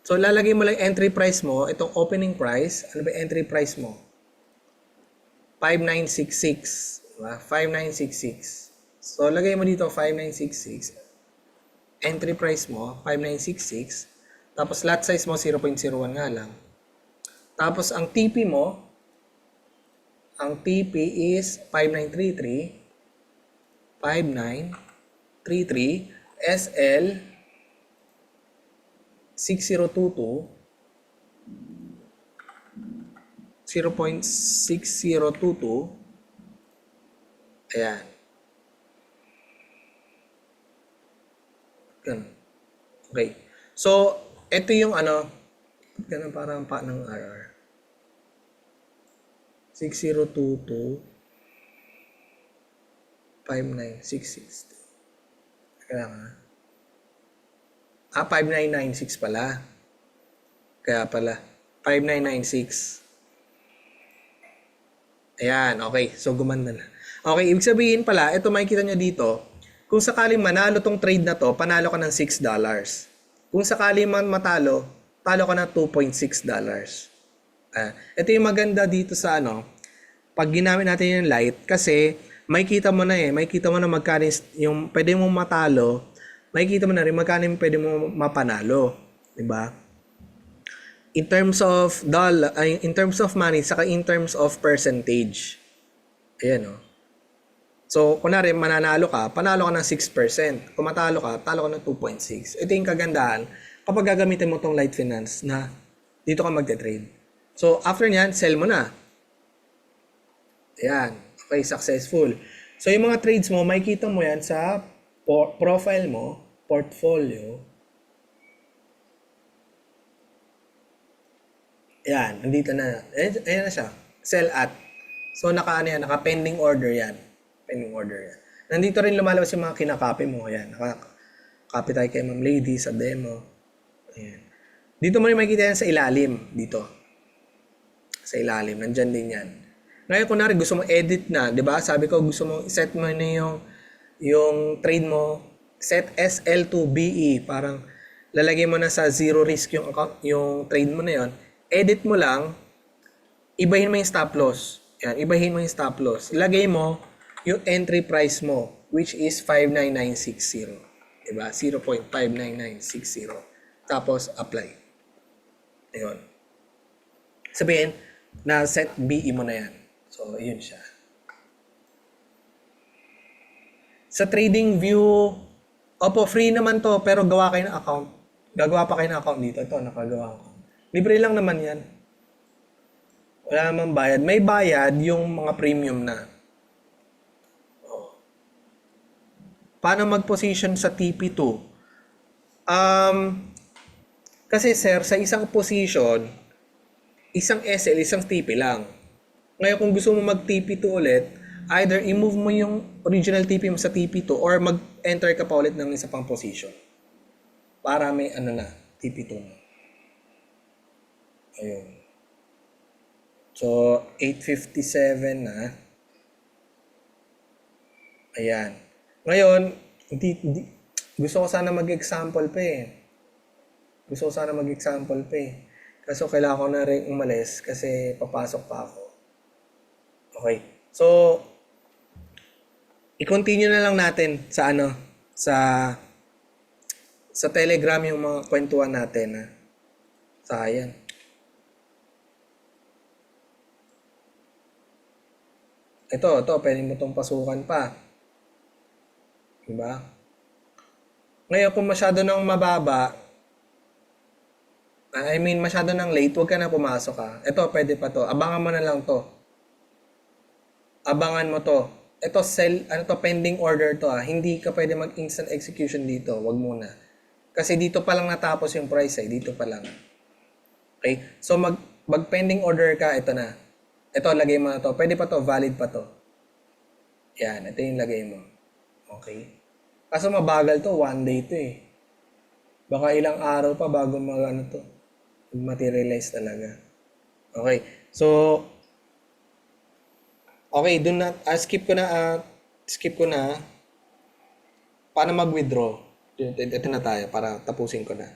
So, lalagay mo lang entry price mo, itong opening price. Ano ba entry price mo? 5966. Diba? 5966. So, lagay mo dito 5966. Entry price mo, 5966. Tapos, lot size mo, 0.01 nga lang. Tapos, ang TP mo, ang TP is 5933. 5933. SL, 6022. 0.6022. Ayan. Ganun. Okay. So, ito yung ano, ganun parang pa ng RR. 6022 59660. Kaya nga. 5996 pala. Kaya pala. 5996. Ayan, okay. So, gumanda na. Okay, ibig sabihin pala, ito makikita nyo dito, kung sakaling manalo tong trade na to, panalo ka ng $6. Kung sakaling man matalo, talo ka ng $2.6. Ito yung maganda dito sa ano, pag ginamit natin yung light, kasi makikita mo na magkano yung pwede mong matalo, makikita mo na rin magkano yung pwede mong mapanalo. Diba? In terms of in terms of money, saka in terms of percentage. Ayan o. So, kunwari, mananalo ka, panalo ka ng 6%. Kung matalo ka, talo ka ng 2.6. Ito yung kagandahan kapag gagamitin mo tong light finance na dito ka magte-trade. So, after nyan, sell mo na. Ayan. Okay, successful. So, yung mga trades mo, makikita mo yan sa profile mo, portfolio. Ayan, nandito na. Ayan na siya. Sell at. So, naka-pending order yan. Pending order yan. Nandito rin lumalabas yung mga kinakopy mo. Ayan, naka-copy tayo kay Ma'am Lady sa demo. Ayan. Dito mo rin makikita yan sa ilalim. Dito. Sa ilalim. Nandyan din yan. Ngayon, kunwari, gusto mo edit na. Diba? Sabi ko, gusto mo set mo na yung trade mo. Set SL to BE. Parang lalagay mo na sa zero risk yung trade mo na yon. Edit mo lang. Ibahin mo yung stop loss. Yan, ibahin mo yung stop loss. Ilagay mo yung entry price mo, which is 59960. Diba? 0.59960. Tapos, apply. Ayun. Sabihin, na set BE mo na yan. So, yun siya. Sa trading view, opo, free naman to, pero gawa kayo ng account. Gagawa pa kayo ng account dito. Ito, nakagawa ko. Libre lang naman yan. Wala namang bayad. May bayad yung mga premium na. Oh. Paano mag-position sa TP2? Kasi sir, sa isang position, isang SL, isang TP lang. Ngayon kung gusto mo mag-TP2 ulit, either i-move mo yung original TP mo sa TP2 or mag-enter ka pa ulit ng isa pang position. Para may TP2 na. Ayun. So, 857 na. Ayan. Ngayon, gusto ko sana mag-example pa eh. Kaso kailangan ko na rin umalis kasi papasok pa ako. Okay. So, i-continue na lang natin sa sa Telegram yung mga kwentuhan natin. Sayang. Ito, pwede mo itong pasukan pa. Diba? Ngayon, kung masyado nang mababa, masyado nang late, huwag ka na pumasok ha. Ito, pwede pa to. Abangan mo na lang to. Abangan mo to. Ito, pending order to ha. Hindi ka pwede mag-instant execution dito. Huwag muna. Kasi dito pa lang natapos yung price eh. Dito pa lang. Okay? So, mag-pending order ka, ito na. Ito, lagay mo na to. Pwede pa to, valid pa to. Yan, ito yung lagay mo. Okay? Kaso mabagal to, 1 day to eh. Baka ilang araw pa bago materialize talaga. Okay, so, okay, dun na, skip ko na. Paano mag-withdraw? Ito na tayo para tapusin ko na.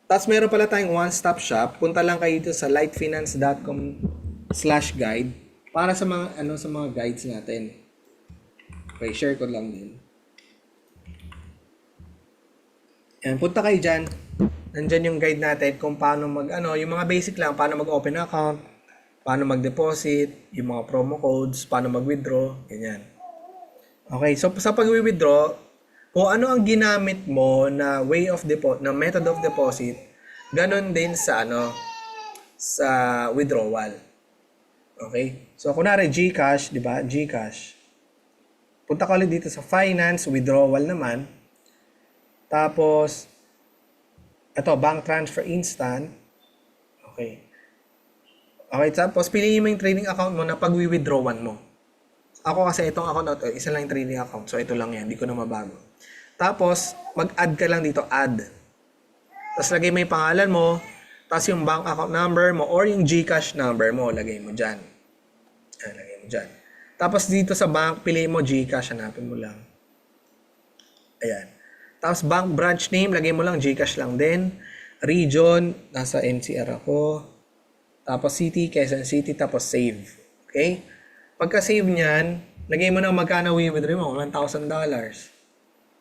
Tapos meron pala tayong one-stop shop. Punta lang kayo dito sa lightfinance.com /guide para sa mga sa mga guides natin. Okay, share ko lang din. Yan, punta kayo dyan. Nandyan yung guide natin kung paano yung mga basic lang, paano mag-open account, paano mag-deposit, yung mga promo codes, paano mag-withdraw, ganyan. Okay, so sa pag-withdraw, kung ano ang ginamit mo na way of deposit, na method of deposit, ganun din sa sa withdrawal. Okay? So kunwari GCash, 'di ba? GCash. Punta ka ulit dito sa finance, withdrawal naman. Tapos ito, bank transfer instant. Okay. Okay, tapos piliin mo yung trading account mo na pag-withdrawan mo. Ako kasi itong account na to, isa lang yung trading account. So ito lang yan, hindi ko na mabago. Tapos, mag-add ka lang dito, add. Tapos lagay mo yung pangalan mo, tapos yung bank account number mo, or yung GCash number mo, lagay mo dyan. Ayan, lagay mo dyan. Tapos dito sa bank, piliin mo GCash, hanapin mo lang. Ayan. Tapos bank branch name, lagay mo lang GCash lang din. Region, nasa NCR ako. Tapos city, Quezon City, tapos save. Okay? Pagka-save niyan, lagay mo na magkano withdraw mo, $1,000.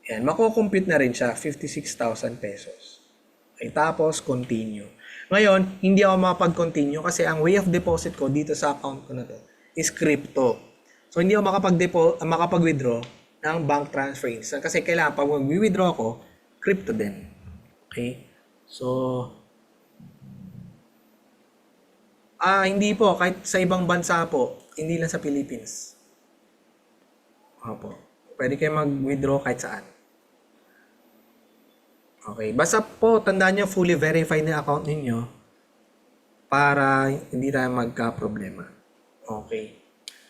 Ayan, mako-compute na rin siya, 56,000 pesos. Okay, tapos continue. Ngayon, hindi ako makapag-continue kasi ang way of deposit ko dito sa account ko na to is crypto. So, hindi ako makapag-withdraw ng bank transfer instant kasi kailangan pag mag-withdraw ako, crypto din. Okay? So, hindi po. Kahit sa ibang bansa po, hindi lang sa Philippines. Opo. Pwede kayo mag-withdraw kahit saan. Okay. Basta po, tandaan nyo, fully verified na account ninyo para hindi tayo magka-problema. Okay.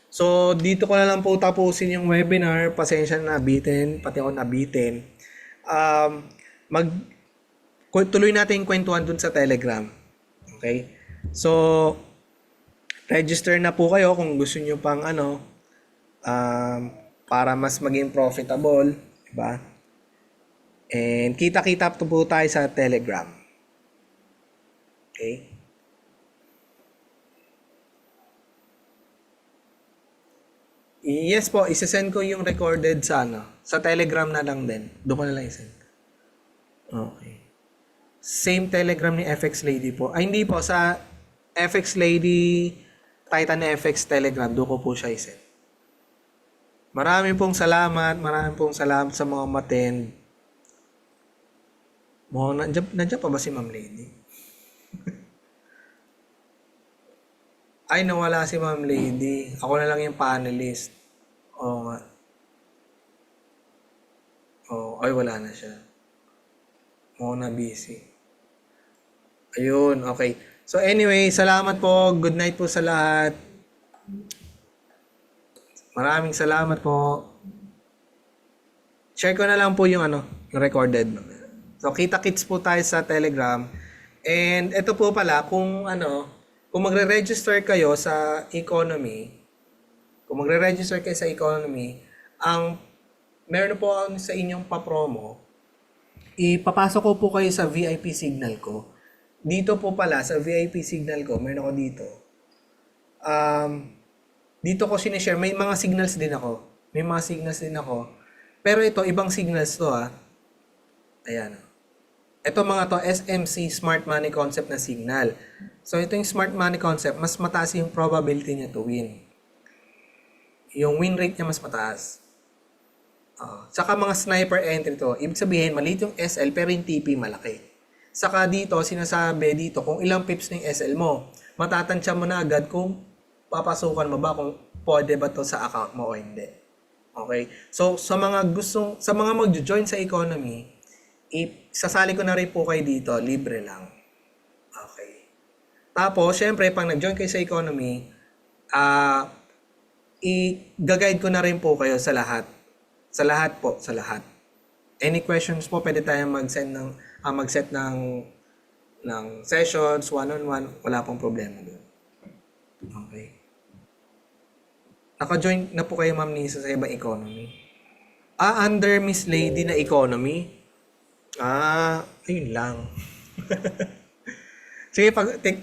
So, dito ko na lang po tapusin yung webinar. Pasensya na nabitin, pati ako nabitin. Tuloy natin yung kwentuhan dun sa Telegram. Okay? So, register na po kayo kung gusto nyo pang para mas maging profitable. Diba? And kita-kita po tayo sa Telegram. Okay? Yes po, isesend ko yung recorded sa sa Telegram na lang din. Doon ko na lang isend. Okay. Same Telegram ni FX Lady po. Ay, hindi po. Sa FX Lady, Titan FX Telegram, doon ko po siya isend. Maraming pong salamat sa mga umattend. Nandiyan pa ba si Ma'am Lady? Ay, nawala si Ma'am Lady. Ako na lang yung panelist. Oo nga. Ay, wala na siya. Na busy. Ayun, okay. So anyway, salamat po. Good night po sa lahat. Maraming salamat po. Share ko na lang po yung yung recorded. So kita-kits po tayo sa Telegram. And ito po pala, kung magre-register kayo sa economy, meron po ako sa inyong pa-promo, ipapasok ko po kayo sa VIP signal ko. Dito po pala, sa VIP signal ko, meron ako dito. Dito ko sinishare, may mga signals din ako. Pero ito, ibang signals to Ayan. Ito mga to, SMC, Smart Money Concept na signal. So, ito yung Smart Money Concept, mas mataas yung probability niya to win. Yung win rate niya mas mataas. Saka mga sniper entry to. Ibig sabihin, maliit yung SL pero yung TP malaki. Saka dito, sinasabi dito kung ilang pips ng SL mo. Matatansya mo na agad kung papasukan mo ba kung pwede ba to sa account mo o hindi. Okay? So, sa mga magjo-join sa economy, sasali ko na rin po kayo dito, libre lang. Okay. Tapos, syempre, pag nag-join kayo sa economy, i-guide ko na rin po kayo sa lahat. Sa lahat. Any questions po, pwede tayong mag-set ng sessions, one-on-one, wala pong problema doon. Okay. Naka-join na po kayo, Ma'am Nisa, sa ibang economy. Under Miss Lady na economy? Ayun lang. Sige,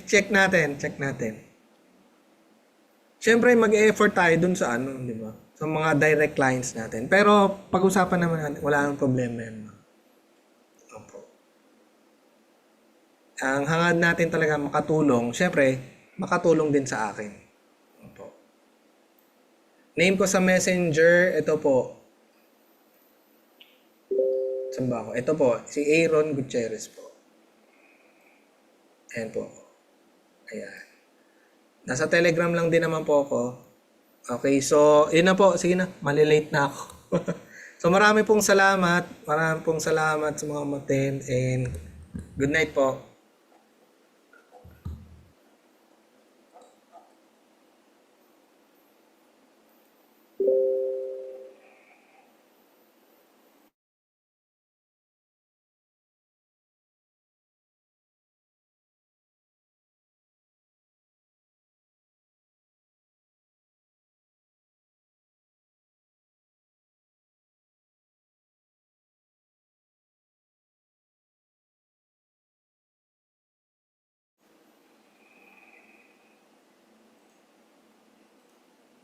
check natin. Syempre, mag-e-effort tayo dun sa ano, di ba? Sa mga direct clients natin. Pero, pag-usapan naman natin, wala nang problema yan. Opo. Ang hangad natin talaga makatulong, syempre, makatulong din sa akin. Opo. Name ko sa messenger, ito po. Saan ba ako? Ito po, si Aaron Gutierrez po. Ayan po. Ayan. Nasa Telegram lang din naman po ako. Okay, so, yun na po. Sige na, malilate na ako. So, marami pong salamat. Marami pong salamat sa mga umattend and good night po.